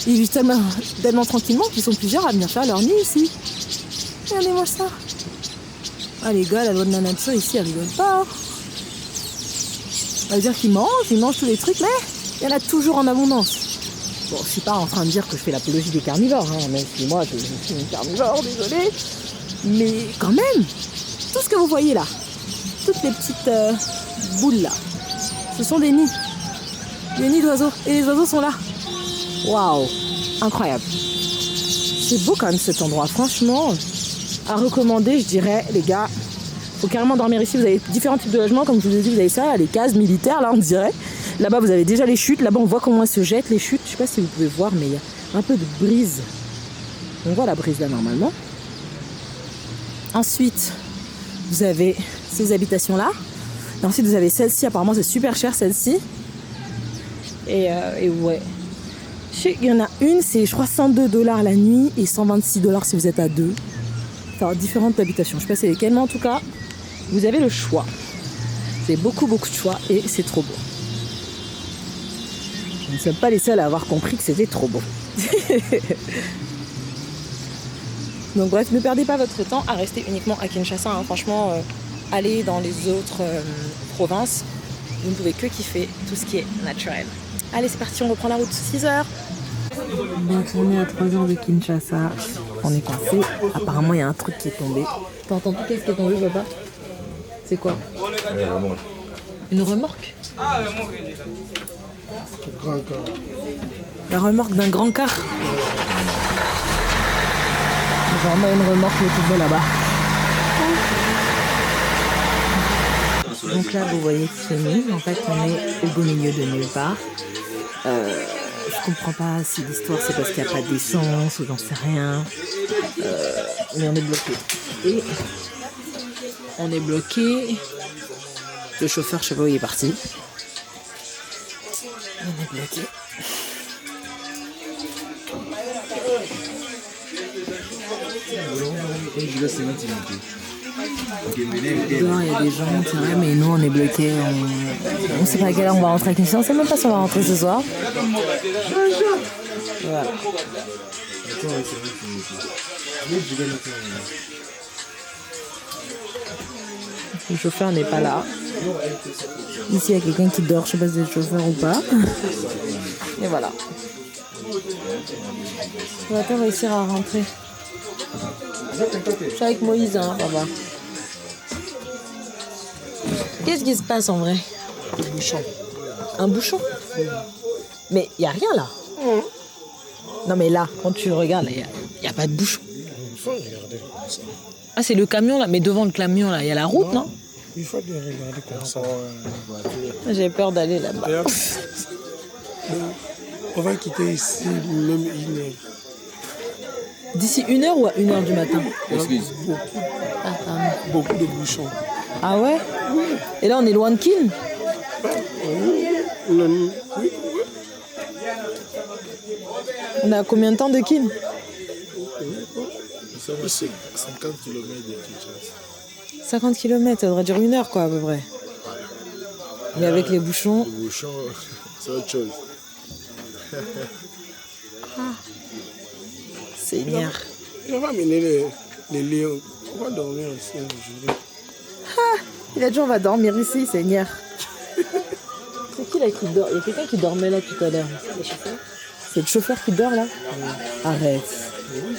ils vivent tellement tranquillement qu'ils sont plusieurs à venir faire leur nid ici. Regardez-moi ça. Ah les gars, la loi de la nature ici, elle rigole pas. On va dire qu'ils mangent tous les trucs, mais il y en a toujours en abondance. Bon, je suis pas en train de dire que je fais l'apologie des carnivores, hein, même si moi je suis une carnivore, désolé. Mais quand même, tout ce que vous voyez là, toutes les petites boules là, ce sont des nids. Des nids d'oiseaux. Et les oiseaux sont là. Waouh, incroyable. C'est beau quand même cet endroit, franchement. À recommander, je dirais, les gars. Faut carrément dormir ici. Vous avez différents types de logements, comme je vous ai dit, vous avez ça, les cases militaires, là on dirait. Là-bas vous avez déjà les chutes. Là-bas on voit comment elles se jettent les chutes. Je sais pas si vous pouvez voir, mais il y a un peu de brise. On voit la brise là normalement. Ensuite, vous avez ces habitations-là. Et ensuite, vous avez celle-ci. Apparemment, c'est super cher, celle-ci. Et ouais. Il y en a une, c'est, je crois, $102 la nuit et $126 si vous êtes à deux. Enfin, différentes habitations. Je sais pas c'est lesquelles, mais en tout cas, vous avez le choix. Vous avez beaucoup de choix et c'est trop beau. Nous ne sommes pas les seuls à avoir compris que c'était trop beau. Donc bref, ne perdez pas votre temps à rester uniquement à Kinshasa. Hein. Franchement, allez dans les autres provinces. Vous ne pouvez que kiffer tout ce qui est naturel. Allez, c'est parti, on reprend la route, 6h. Donc on est à 3 heures de Kinshasa. On est coincé. Apparemment, il y a un truc qui est tombé. T'as entendu qu'est-ce qui est tombé, papa? C'est quoi? Une remorque. La remorque d'un grand car. Vraiment une remorque le tout là-bas. Donc là vous voyez que c'est nuit. En fait on est au beau milieu de nulle part. Je comprends pas si l'histoire c'est parce qu'il n'y a pas d'essence ou j'en sais rien. Mais on est bloqué. Et on est bloqué. Le chauffeur, je sais pas où il est parti. On est bloqué. Dehors il y a des gens, c'est vrai, mais nous on est bloqués. On sait pas à quelle heure on va rentrer à Kinshasa. On sait même pas si on va rentrer ce soir. Voilà. Le chauffeur n'est pas là. Ici, il y a quelqu'un qui dort, je sais pas si c'est le chauffeur ou pas. Et voilà. On va pas réussir à rentrer. Je suis avec Moïse, hein, papa. Qu'est-ce qui se passe en vrai? Un bouchon. Un bouchon? Mais il n'y a rien là. Non mais là, quand tu regardes, il n'y a pas de bouchon. Il faut regarder comme ça. Ah, c'est le camion là, mais devant le camion là, il y a la route, non? Il faut bien regarder comme ça. J'ai peur d'aller là-bas. On va quitter ici même 1 heure. D'ici 1 heure ou à 1 heure du matin? Beaucoup de bouchons. Ah ouais? Et là, on est loin de Kin? Oui. On a combien de temps de Kin? Ça va, c'est 50 km de Kinshasa. 50 km, ça devrait durer 1 heure quoi à peu près. Et avec les bouchons... Les bouchons, c'est autre chose. Seigneur. On va amener les lions. On va dormir ici aujourd'hui. Il a dit on va dormir ici, Seigneur. C'est qui là qui dort? Il y a quelqu'un qui dormait là tout à l'heure. C'est le chauffeur qui dort là? Arrête.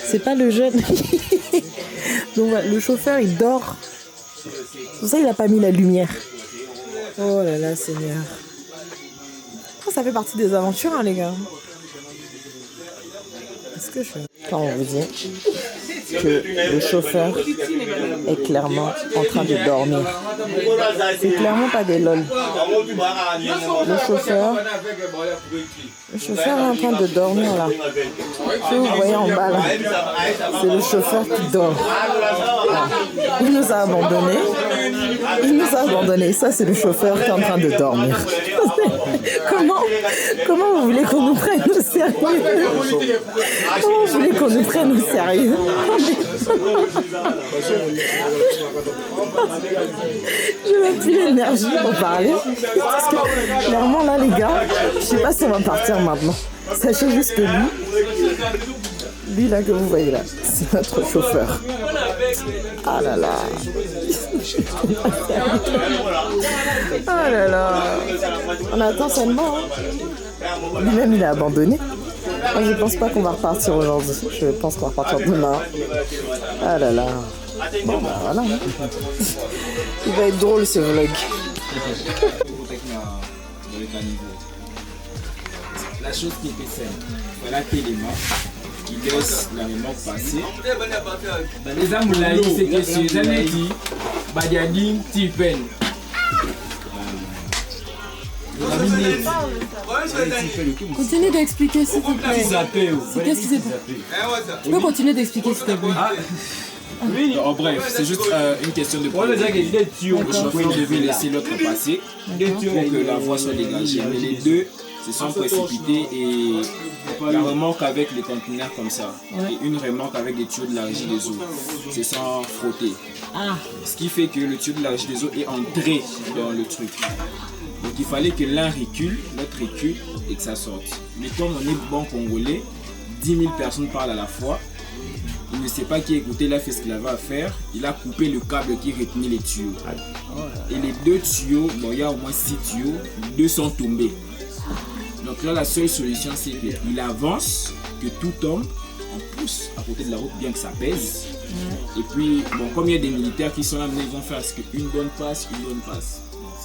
C'est pas le jeune. Donc le chauffeur il dort. C'est pour ça qu'il a pas mis la lumière. Oh là là, Seigneur. Ça fait partie des aventures, hein, les gars. Est-ce que je... Quand on vous dit que le chauffeur est clairement en train de dormir. C'est clairement pas des lol. Le chauffeur est en train de dormir là. Ce que vous voyez en bas là, c'est le chauffeur qui dort. Là. Il nous a abandonnés. Ça, c'est le chauffeur qui est en train de dormir. Comment vous voulez qu'on nous prenne au sérieux? Comment vous voulez qu'on nous prenne au sérieux? Je n'ai plus l'énergie pour parler. Parce que clairement là les gars, je sais pas si on va partir maintenant. Sachez juste que lui là que vous voyez là, c'est notre chauffeur. Ah là là. Ah là là. On attend seulement. Hein. Lui-même il a abandonné. Moi je pense pas qu'on va repartir aujourd'hui. Je pense qu'on va repartir demain. Ah là là. Bon bah voilà. Hein. Il va être drôle ce vlog. La chose qui était simple, voilà l'élément qui laisse la mémoire passer. Les amoulaïs, c'est que si les années dit, Badiadim, Tipen. Continue d'expliquer s'il te plaît. Qu'est-ce qui s'est passé? Tu peux continuer d'expliquer s'il te plaît. Oui. En bref, c'est juste une question de problème. Le chauffeur devait laisser l'autre passer pour que la voie soit dégagée. Mais les deux se sont précipités et la remorque avec les conteneurs comme ça et une remorque avec des tuyaux de la régie des eaux se sont frottés. Ce qui fait que le tuyau de la régie des eaux est entré dans le truc. Donc il fallait que l'un recule, l'autre recule et que ça sorte. Mais comme on est bon congolais, 10 000 personnes parlent à la fois. Il ne sait pas qui écoutait, il a fait ce qu'il avait à faire. Il a coupé le câble qui retenait les tuyaux. Et les 2 tuyaux, bon il y a au moins 6 tuyaux, 2 sont tombés. Donc là la seule solution c'est qu'il avance, que tout tombe, on pousse à côté de la route bien que ça pèse. Et puis bon comme il y a des militaires qui sont là, ils vont faire ce qu'une bonne passe,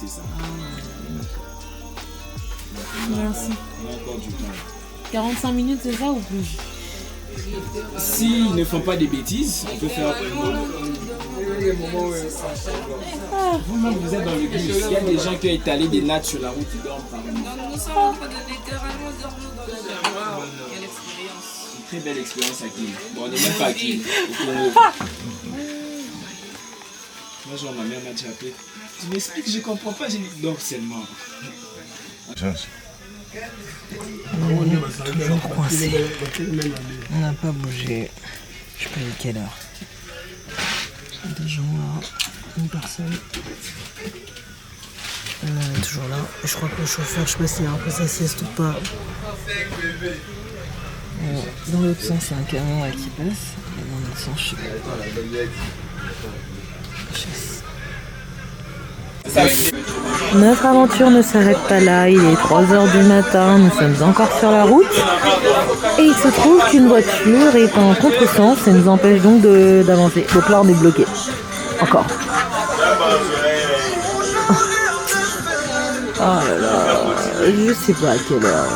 c'est ça. Merci. On a encore du temps. 45 minutes c'est ça ou plus? S'ils ne font pas des bêtises, on peut faire. Vous-même, vous êtes dans le bus. Il y a des gens qui ont étalé des nattes sur la route, ils dorment par exemple. Une très belle expérience à Kin. Bon, on n'est même pas à Kin. Moi, genre, ma mère m'a dit appelé. Tu m'expliques, je comprends pas, j'ai dit dors seulement. Toujours coincé. On n'a pas bougé. Je sais pas à quelle heure. Des gens là, une personne. On est toujours là. Et je crois que le chauffeur, je sais pas s'il a un peu sa sieste ou pas. Dans l'autre sens, c'est un camion là qui passe. Et dans l'autre sens, je sais pas. Chasse. Notre aventure ne s'arrête pas là, il est 3h du matin, nous sommes encore sur la route et il se trouve qu'une voiture est en contresens et nous empêche donc d'avancer. Donc là on est bloqué. Encore. Oh là là, je sais pas à quelle heure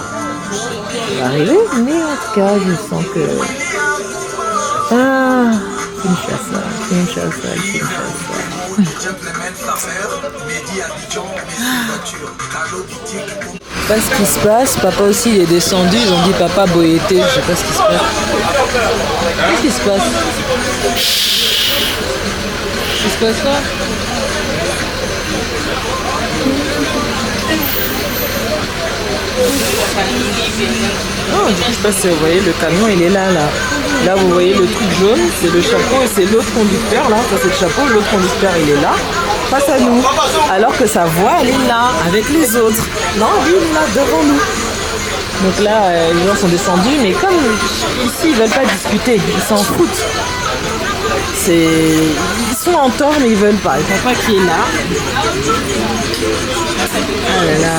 on va arriver, mais en tout cas je sens que... Ah, Kinshasa. Je sais pas ce qui se passe, papa aussi il est descendu, ils ont dit papa Boyété, je sais pas ce qui se passe. Qu'est-ce qui se passe? Il se passe quoi? Oh, du coup, je sais pas si vous voyez, le camion il est là. Là, vous voyez le truc jaune, c'est le chapeau et c'est l'autre conducteur là. Ça, c'est le chapeau, l'autre conducteur il est là, face à nous. Alors que sa voix elle est là, avec les autres. Non, lui il est là, devant nous. Donc là, les gens sont descendus, mais comme ici ils veulent pas discuter, ils s'en foutent. Ils sont en tort, mais ils veulent pas. Ils savent pas qui est là. Ah là là.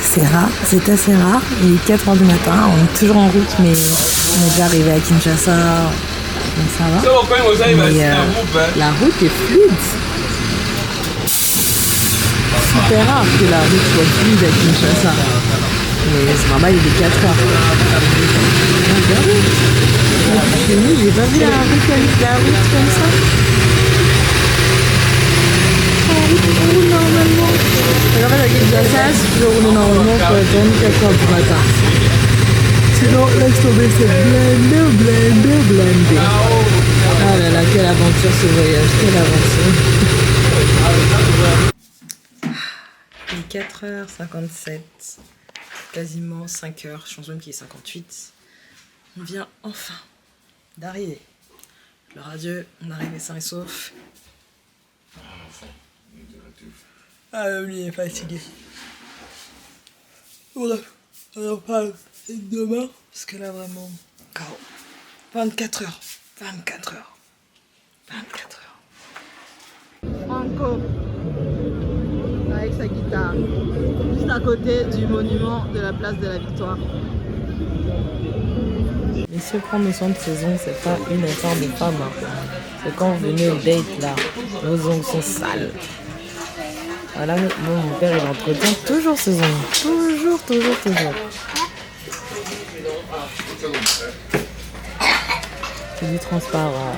C'est assez rare. Il est 4h du matin, on est toujours en route, mais on est déjà arrivé à Kinshasa. Donc ça va. Mais la route est fluide. Super rare que la route soit fluide à Kinshasa. Mais c'est normal, il est 4h. Regardez. Chez nous, j'ai pas vu la route comme ça. Normalement. Alors à Kinshasa, si tu veux rouler normalement, il faut attendre 4h du matin. Sinon, laisse tomber, c'est blindé. Ah là là, quelle aventure ce voyage, quelle aventure. Il est 4h57, quasiment 5h, je pense même qu'il est 58. On vient enfin d'arriver. Leur adieu, on arrive sain et sauf. Ah, lui, il est fatigué. Bref, on en parle demain, parce que là, vraiment, KO. 24 heures. Franco, avec sa guitare, juste à côté du monument de la place de la Victoire. Mais se prendre soin de ses ongles, c'est pas une affaire de femme. Hein. C'est quand vous venez au date là, vos ongles sont sales. Voilà, mon père il entretient toujours ses ongles. Toujours. C'est du transparent.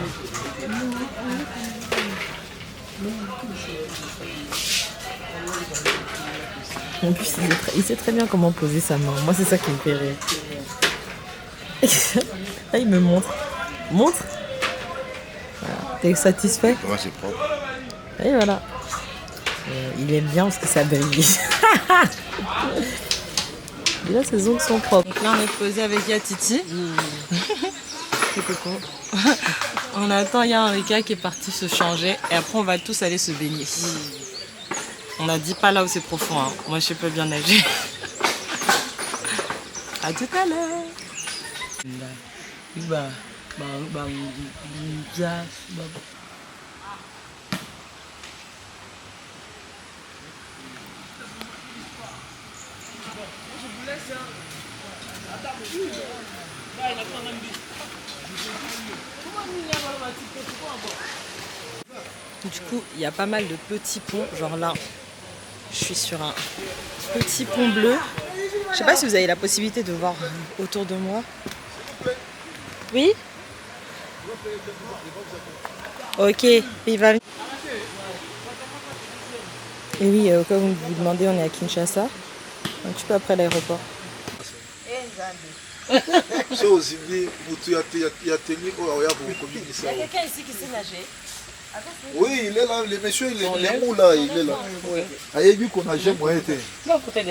En plus, il sait très bien comment poser sa main. Moi, c'est ça qui me fait rire. Là, il me montre. Montre. Voilà. T'es satisfait? Ouais, c'est propre. Et voilà. Il aime bien parce que ça brille. Et là, ses ongles sont propres. Donc là, on est posé avec Yatiti. C'est coco. On attend Henrika qui est parti se changer. Et après, on va tous aller se baigner. On a dit pas là où c'est profond. Hein. Moi, je sais pas bien nager. À tout à l'heure. Du coup, il y a pas mal de petits ponts. Genre là, je suis sur un petit pont bleu. Je sais pas si vous avez la possibilité de voir autour de moi. Oui? Ok, il va venir. Et oui, comme vous vous demandez, on est à Kinshasa. Un petit peu après l'aéroport. Il y a quelqu'un ici qui sait nager. Oui, il est là, le monsieur, il est où là, il est là. Il a vu qu'on a jamais moyen été. Ce qui est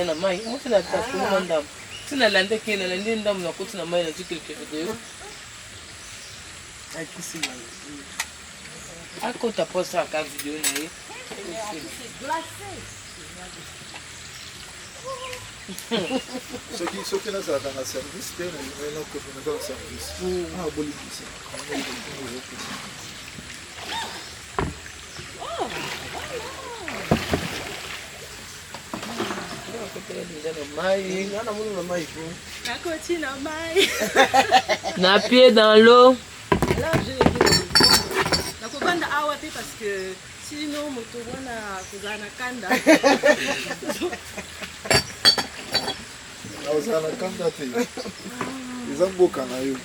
là, c'est dans le service, c'est un service. Ah, bon, ici. Na pied dans l'eau. Là, je nakobanda awa te parce que sinon moto wana kozala kanda. Ozala kanda te. Eza mboka na yo.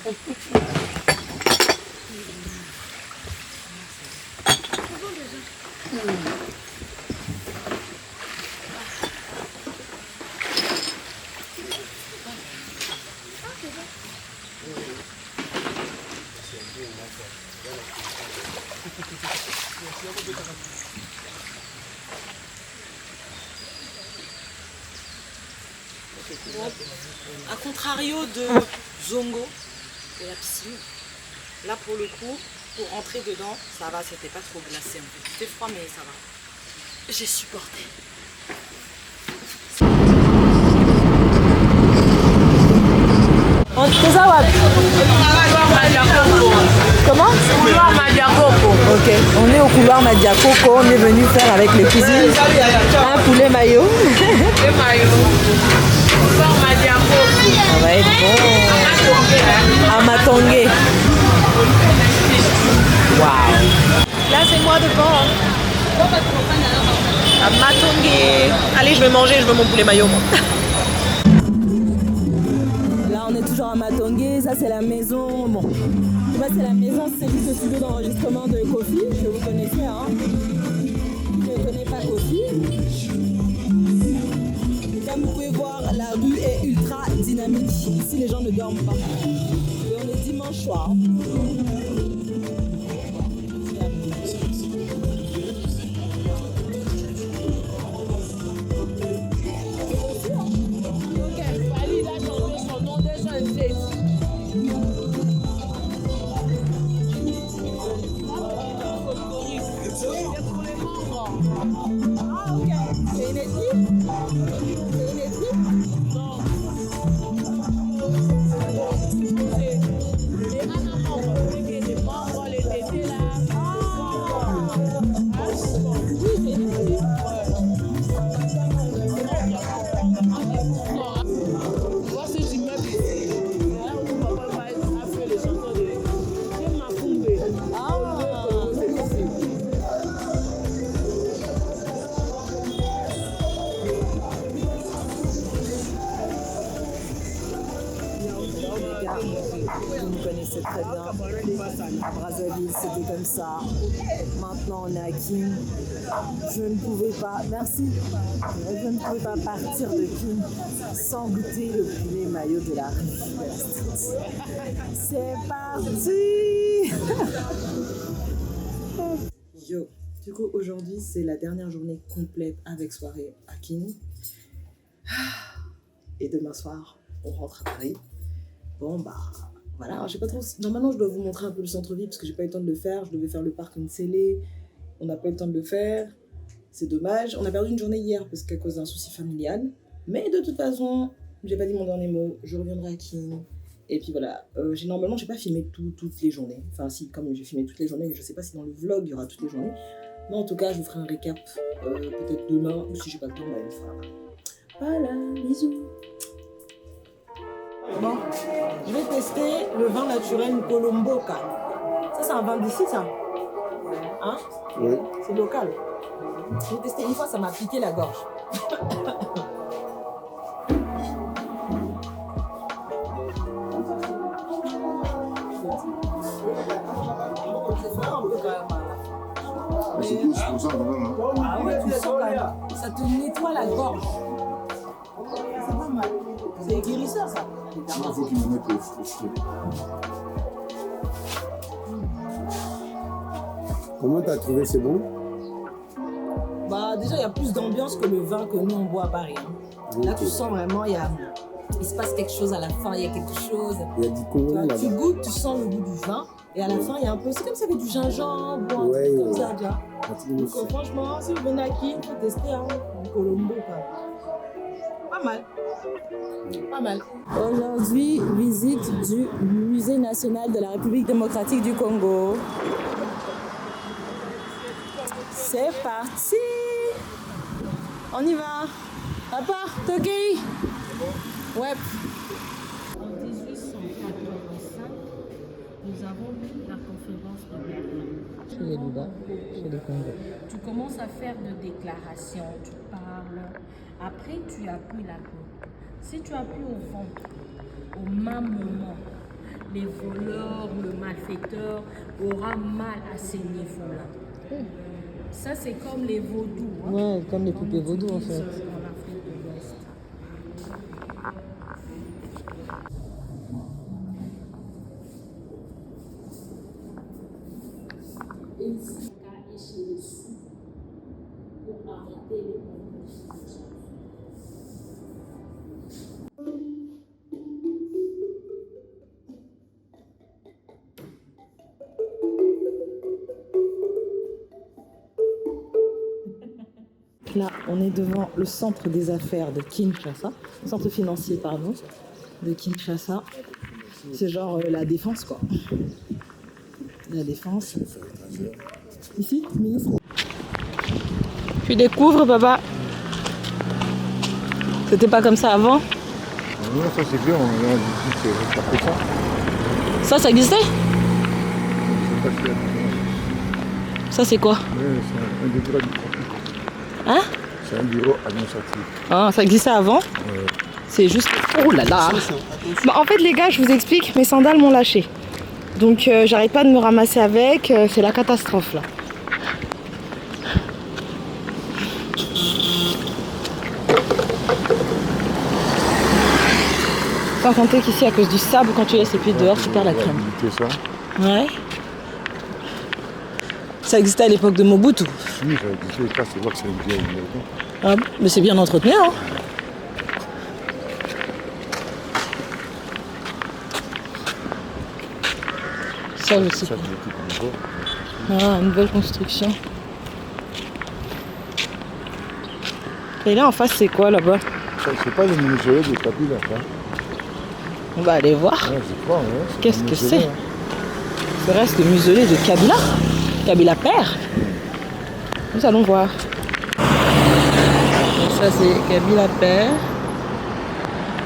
A contrario de Zongo, de la piscine, là pour le coup, pour rentrer dedans, ça va, c'était pas trop glacé en fait. C'était froid mais ça va. J'ai supporté. Comment? Couloir Madiakoko. Ok, on est au couloir Madiakoko, on est venu faire avec les cuisines un poulet mayo. Poulet mayo. Couloir Madiakoko. Ça va être bon. Amatongé. Waouh. Là c'est moi devant. Amatongé. Allez, je vais manger, je veux mon poulet mayo moi. On est toujours à Matongé, ça c'est la maison. Bon, c'est la maison, c'est juste le studio d'enregistrement de Kofi, que vous connaissez, hein. Je ne connais pas Kofi. Comme vous pouvez voir, la rue est ultra dynamique. Ici, les gens ne dorment pas. Et on est dimanche soir. Vous connaissez très bien. À Brazzaville, c'était comme ça. Maintenant, on est à Kin. Je ne pouvais pas, merci, je ne pouvais pas partir de Kin sans goûter le poulet mayo de la rue. C'est parti. Yo, du coup, aujourd'hui, c'est la dernière journée complète avec soirée à Kin. Et demain soir, on rentre à Paris. Bon, bah, voilà, je sais pas trop. Normalement, je dois vous montrer un peu le centre-ville parce que j'ai pas eu le temps de le faire. Je devais faire le parc Nsele. On n'a pas eu le temps de le faire. C'est dommage. On a perdu une journée hier parce qu'à cause d'un souci familial. Mais de toute façon, j'ai pas dit mon dernier mot. Je reviendrai à Kin. Et puis voilà. Normalement, j'ai pas filmé toutes les journées. Enfin, si, quand même, j'ai filmé toutes les journées. Mais je sais pas si dans le vlog, il y aura toutes les journées. Mais en tout cas, je vous ferai un récap peut-être demain. Ou si j'ai pas le temps, bah, on fera. Voilà, bisous. Bon, je vais tester le vin naturel Colomboka. Ça, c'est un vin d'ici, ça? Hein? Oui. C'est local. Je vais tester une fois, ça m'a piqué la gorge. Ah ouais, tu sens là. Ça te nettoie la gorge. C'est pas mal. C'est guérisseur, ça. Il faut qu'il me mette le frustré. Comment t'as trouvé, c'est bon? Bah déjà il y a plus d'ambiance que le vin que nous on boit à Paris. Hein. Là tu sens vraiment il se passe quelque chose à la fin, il y a quelque chose. Il y a du Congo là-bas. Tu goûtes, tu sens le goût du vin et à la fin il y a un peu, c'est comme ça avec du gingembre, bon, un truc comme ça déjà. Donc franchement si vous venez à Kin, il faut tester hein, du Colombo quoi. Pas mal. Pas mal. Aujourd'hui, visite du Musée national de la République démocratique du Congo. C'est parti! On y va! Papa, Toki. Ouais. En 1885, nous avons eu la conférence de Berlin. Chez les Louba, chez les Congo. Tu commences à faire des déclarations, tu parles. Après, tu appuies la peau. Si tu appuies au ventre, au même moment, les voleurs, le malfaiteur aura mal à ces niveaux-là. Ça, c'est comme les vaudous. Hein? Ouais, comme les poupées vaudou en fait. En Afrique de l'Ouest. Ici, et chez les sous, pour arrêter les manifestations. Là, on est devant le centre des affaires de Kinshasa, centre financier, pardon, de Kinshasa. C'est genre la défense, quoi. La défense. Ici, ministre. Tu découvres, papa. C'était pas comme ça avant? Non, ça c'est bien, on a dit que c'est après ça. Ça existait? Ça c'est quoi? C'est un bureau administratif. Hein? C'est un bureau administratif. Ah, ça existait avant? Ouais. C'est juste... Oh là là! Bah, en fait les gars, je vous explique, mes sandales m'ont lâché. Donc j'arrête pas de me ramasser avec, c'est la catastrophe là. Sans compter qu'ici, à cause du sable, quand tu laisses les pieds dehors, tu perds la crème. Ça. Ouais. Ça existait à l'époque de Mobutu. Oui, ça existait, c'est voir que c'est une vieille maison. Ah, mais c'est bien entretenu, hein. Ça, je sais pas. Ah, une nouvelle construction. Et là, en face, c'est quoi, là-bas? C'est pas le mausolée de Kabila, ça. On va aller voir. Ouais, je crois, ouais. Qu'est-ce que c'est? Ce reste le mausolée de Kabila? Kabila père? Nous allons voir. Donc ça, c'est Kabila père.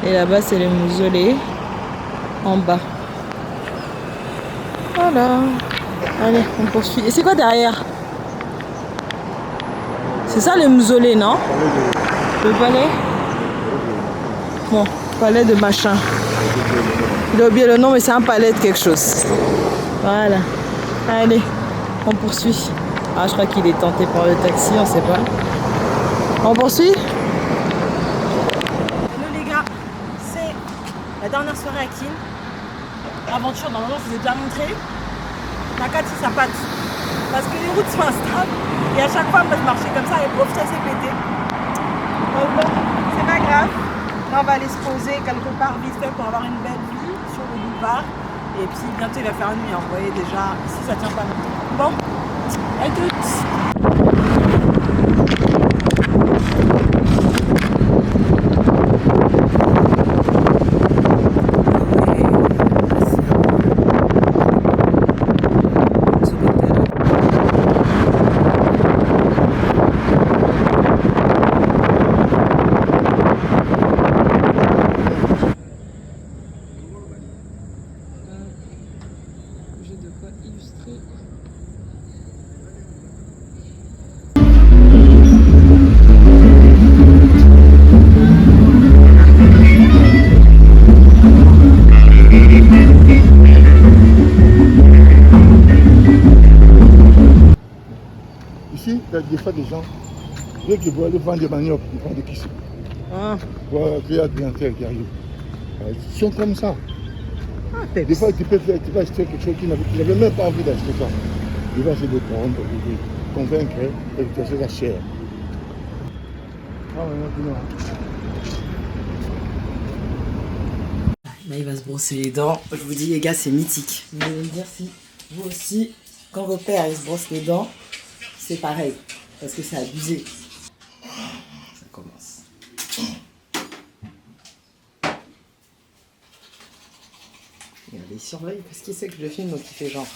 Et là-bas, c'est le mausolée. En bas. Voilà. Allez, on poursuit. Et c'est quoi derrière? C'est ça le mausolée, non? Le palais? Bon, palais de machin. Il a oublié le nom, mais c'est un palais de quelque chose. Voilà. Allez, on poursuit. Ah, je crois qu'il est tenté par le taxi, on sait pas. On poursuit? Hello les gars, c'est la dernière soirée à Kin. L'aventure, normalement, je vous ai déjà montré. La 4 ça patte. Parce que les routes sont instables. Et à chaque fois, moi, je marchais comme ça et pouf, ça s'est pété. Donc bon, c'est pas grave. Là, on va aller se poser quelque part vite fait pour avoir une belle vue sur le boulevard. Et puis bientôt, il va faire nuit. Vous voyez déjà, ici, ça tient pas longtemps. Bon, à toutes. Ici, il y a des fois des gens, dès qu'ils vont aller vendre des maniocs, ils vendent des kissous. Ah. Pour qu'il y a des clientèle qui arrivent. Ils sont comme ça. Ah, des fois, tu vas acheter quelque chose qu'ils n'avaient même pas envie d'acheter ça. Ils vont essayer de prendre, de convaincre et de faire ça cher. Ah, maintenant. Là, il va se brosser les dents. Je vous dis, les gars, c'est mythique. Vous allez me dire si vous aussi, quand vos pères ils se brossent les dents, c'est pareil. Parce que c'est abusé. Ça commence. Regardez, il surveille parce qu'il sait que je le filme, donc il fait genre.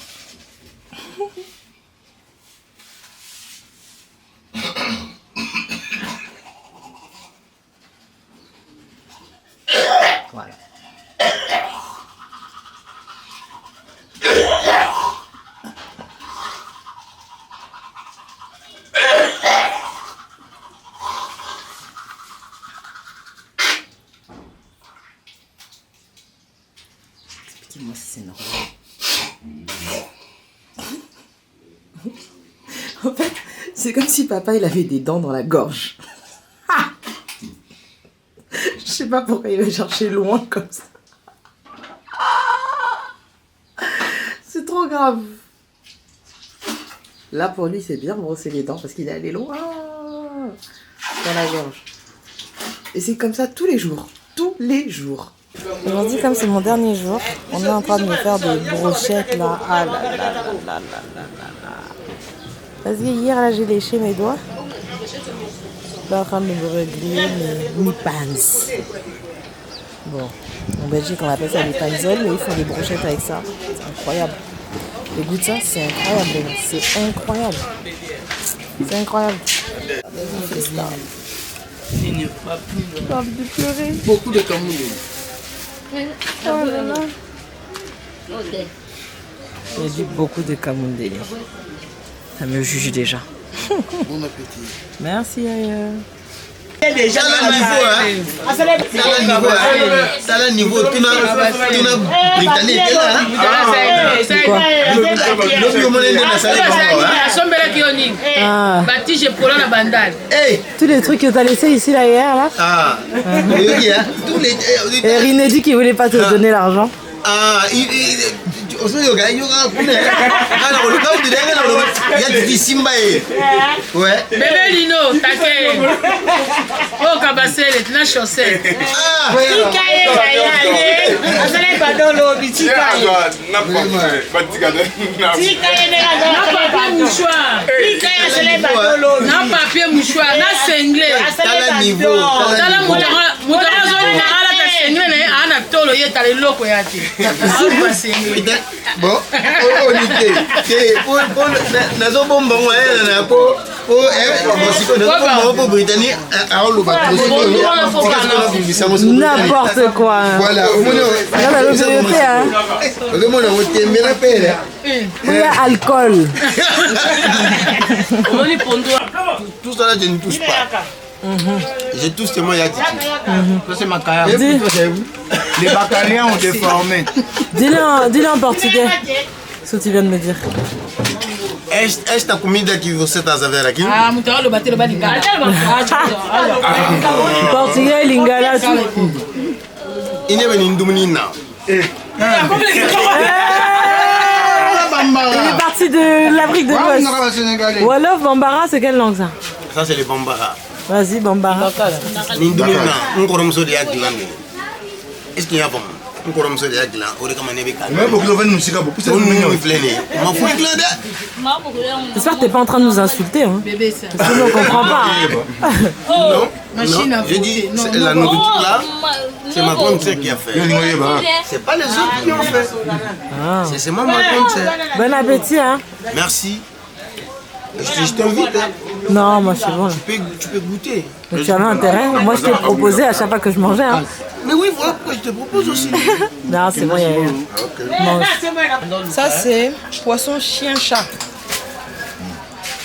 dis-moi si c'est normal. En fait, c'est comme si papa il avait des dents dans la gorge. Je sais pas pourquoi il va chercher loin comme ça. C'est trop grave. Là pour lui c'est bien brosser les dents parce qu'il est allé loin dans la gorge. Et c'est comme ça tous les jours. Tous les jours. Aujourd'hui, comme c'est mon dernier jour, on est en train de me faire des brochettes là. Ah là là là là là là là. Parce que hier là j'ai léché mes doigts. Là en train de me regriller mes pants. Bon, en Belgique on appelle ça des panzoles, mais ils font des brochettes avec ça. C'est incroyable. Le goût de ça, c'est incroyable. C'est incroyable. C'est incroyable. Il n'y a pas plus. J'ai envie de pleurer. Beaucoup de camouflage. Oh là là. J'ai dit beaucoup de camundé. Ça me juge déjà. Bon appétit. Merci ailleurs. Déjà le niveau, hein. Ça le niveau, tout le Britannique est là. Tous les trucs que t'as laissé ici là hier là. Ah. Et Riné dit qu'il voulait pas te donner l'argent. Ah, ouais. Bébé Lino, t'inquiète. Oh, Kabasele, tu n'as chaussé. Ah, papier mouchoir, na sengle. T'as le niveau. Bon, n'importe quoi. Voilà, il y a alcool. Tout ça là, je ne touche pas. Je touche seulement Yati. Ça c'est ma carrière. Les bacaliens ont déformé. Dis-le en portugais. Ce que tu viens de me dire. Esta comida que você está a ver aqui? Ah, muito olha, bater o lingala. Portugais, lingala, tout. Il n'est venu d'Oumnina. Il est parti de l'Afrique de l'Ouest. Wolof, Bambara, c'est quelle langue ça? Ça c'est le Bambara. Vas-y, Bambara. N'Indoumina, on commence à dire Aglan. Est-ce qu'il y a bon? On commence à dire Aglan. On recommande les Bécans. Mais pour que l'on nous siga, pourquoi c'est nous nous flâner? On fout Aglan là. J'espère que t'es pas en train de nous insulter, hein? Parce que nous on comprend pas. Non, non. Je dis la nourriture là, c'est ma grande sœur qui a fait. C'est pas les autres qui ont fait. C'est moi ma grande sœur. Bon appétit, hein? Merci. Je t'invite. Hein. Non, moi je suis bon. Là. Tu peux goûter. Mais tu avais intérêt. Moi je t'ai proposé à chaque fois que je mangeais. Hein. Mais oui, voilà pourquoi je te propose aussi. Non, c'est bon, il y a rien. Ça c'est poisson chien-chat.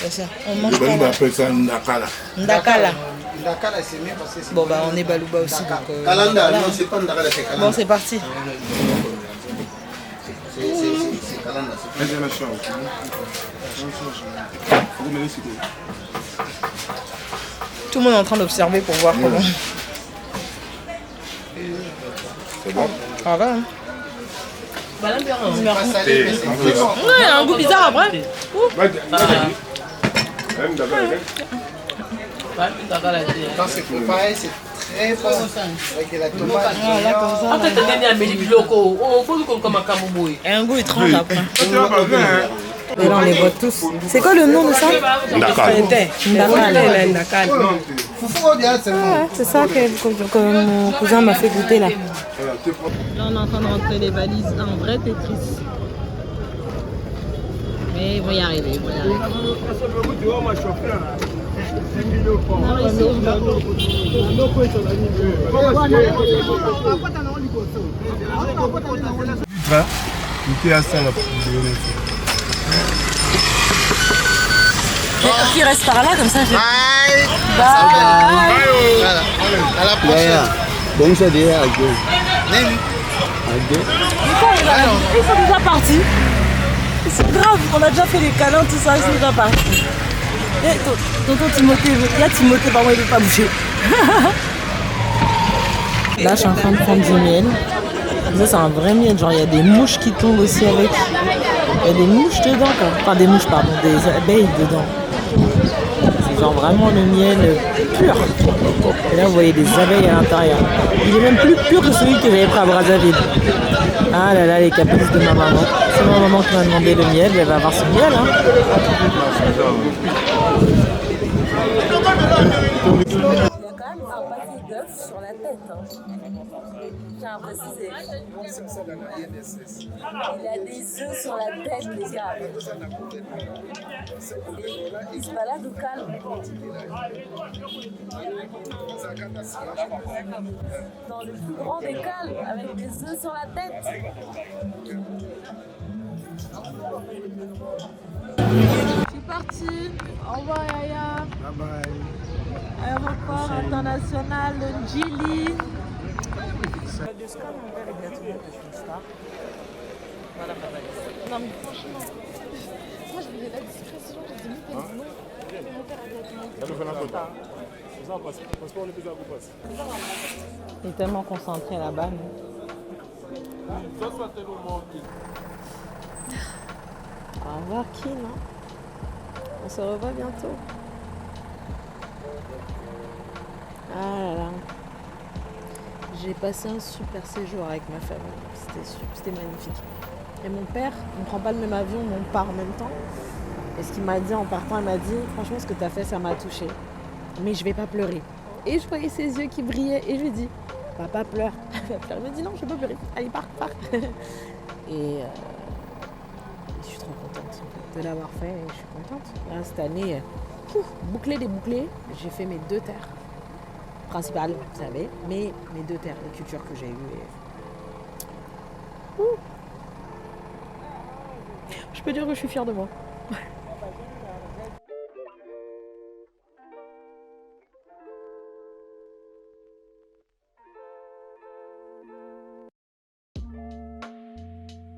C'est ça. On mange pas. On appelle ça Ndakala. Ndakala. Ndakala c'est mieux parce que c'est. Bon bah on est Balouba aussi. Donc, Kalanda, non c'est pas Ndakala, c'est Kalanda. Bon c'est parti. C'est Kalanda. Tout le monde est en train d'observer pour voir comment. C'est bon? Ça va, hein? Ouais, un goût bizarre après. Quand c'est préparé, c'est très bon. Avec la tomate. Voilà, comme ça. Et un goût étrange après. Et là on les voit tous. C'est quoi le nom de ça? Ndakala. C'est ça que mon cousin m'a fait goûter là. Là on est en train de rentrer les valises. Un vrai Tetris. Mais ils vont y arriver, Qui reste par là comme ça? Bye. À la prochaine. Bon, ça déjà. Ils sont déjà partis. C'est grave, on a déjà fait les câlins, tout ça, ils sont déjà partis. Et tonton Timothée, il y a Timothée, par moi il ne veut pas bouger. Là je suis en train de prendre du miel. Ça c'est un vrai miel, genre il y a des mouches qui tombent aussi avec. Il y a des mouches dedans quoi. Enfin des mouches pardon, des abeilles dedans. C'est genre vraiment le miel pur. Et là vous voyez des abeilles à l'intérieur. Il est même plus pur que celui que j'avais pris à Brazzaville. Ah là là, les caprices de ma maman. C'est ma maman qui m'a demandé le miel, elle va avoir son miel. Hein. Il y a quand même un paquet d'œufs sur la tête. Hein. J'ai à préciser. Il a des œufs sur la tête, les gars. Et il se balade au calme. Dans le plus grand des calmes, avec des œufs sur la tête. Je suis partie. Au revoir, Yaya. Bye bye. Aéroport international de Djili. Non mais franchement, moi je voulais la discrétion, j'ai dit mais non. Il est tellement concentré là-bas. Au revoir Kim, hein. On se revoit bientôt. Ah là là. J'ai passé un super séjour avec ma famille. C'était magnifique. Et mon père, on ne prend pas le même avion, mais on part en même temps. Et ce qu'il m'a dit en partant, il m'a dit franchement ce que tu as fait, ça m'a touché. Mais je vais pas pleurer. Et je voyais ses yeux qui brillaient et je lui ai dit papa pleure. Il me dit non, je vais pas pleurer. Allez, pars. Et je suis trop contente de l'avoir fait et je suis contente. Là, cette année, débouclé, j'ai fait mes 2 terres. Principales, vous savez, mais mes 2 terres, les cultures que j'ai eues. Je peux dire que je suis fière de moi.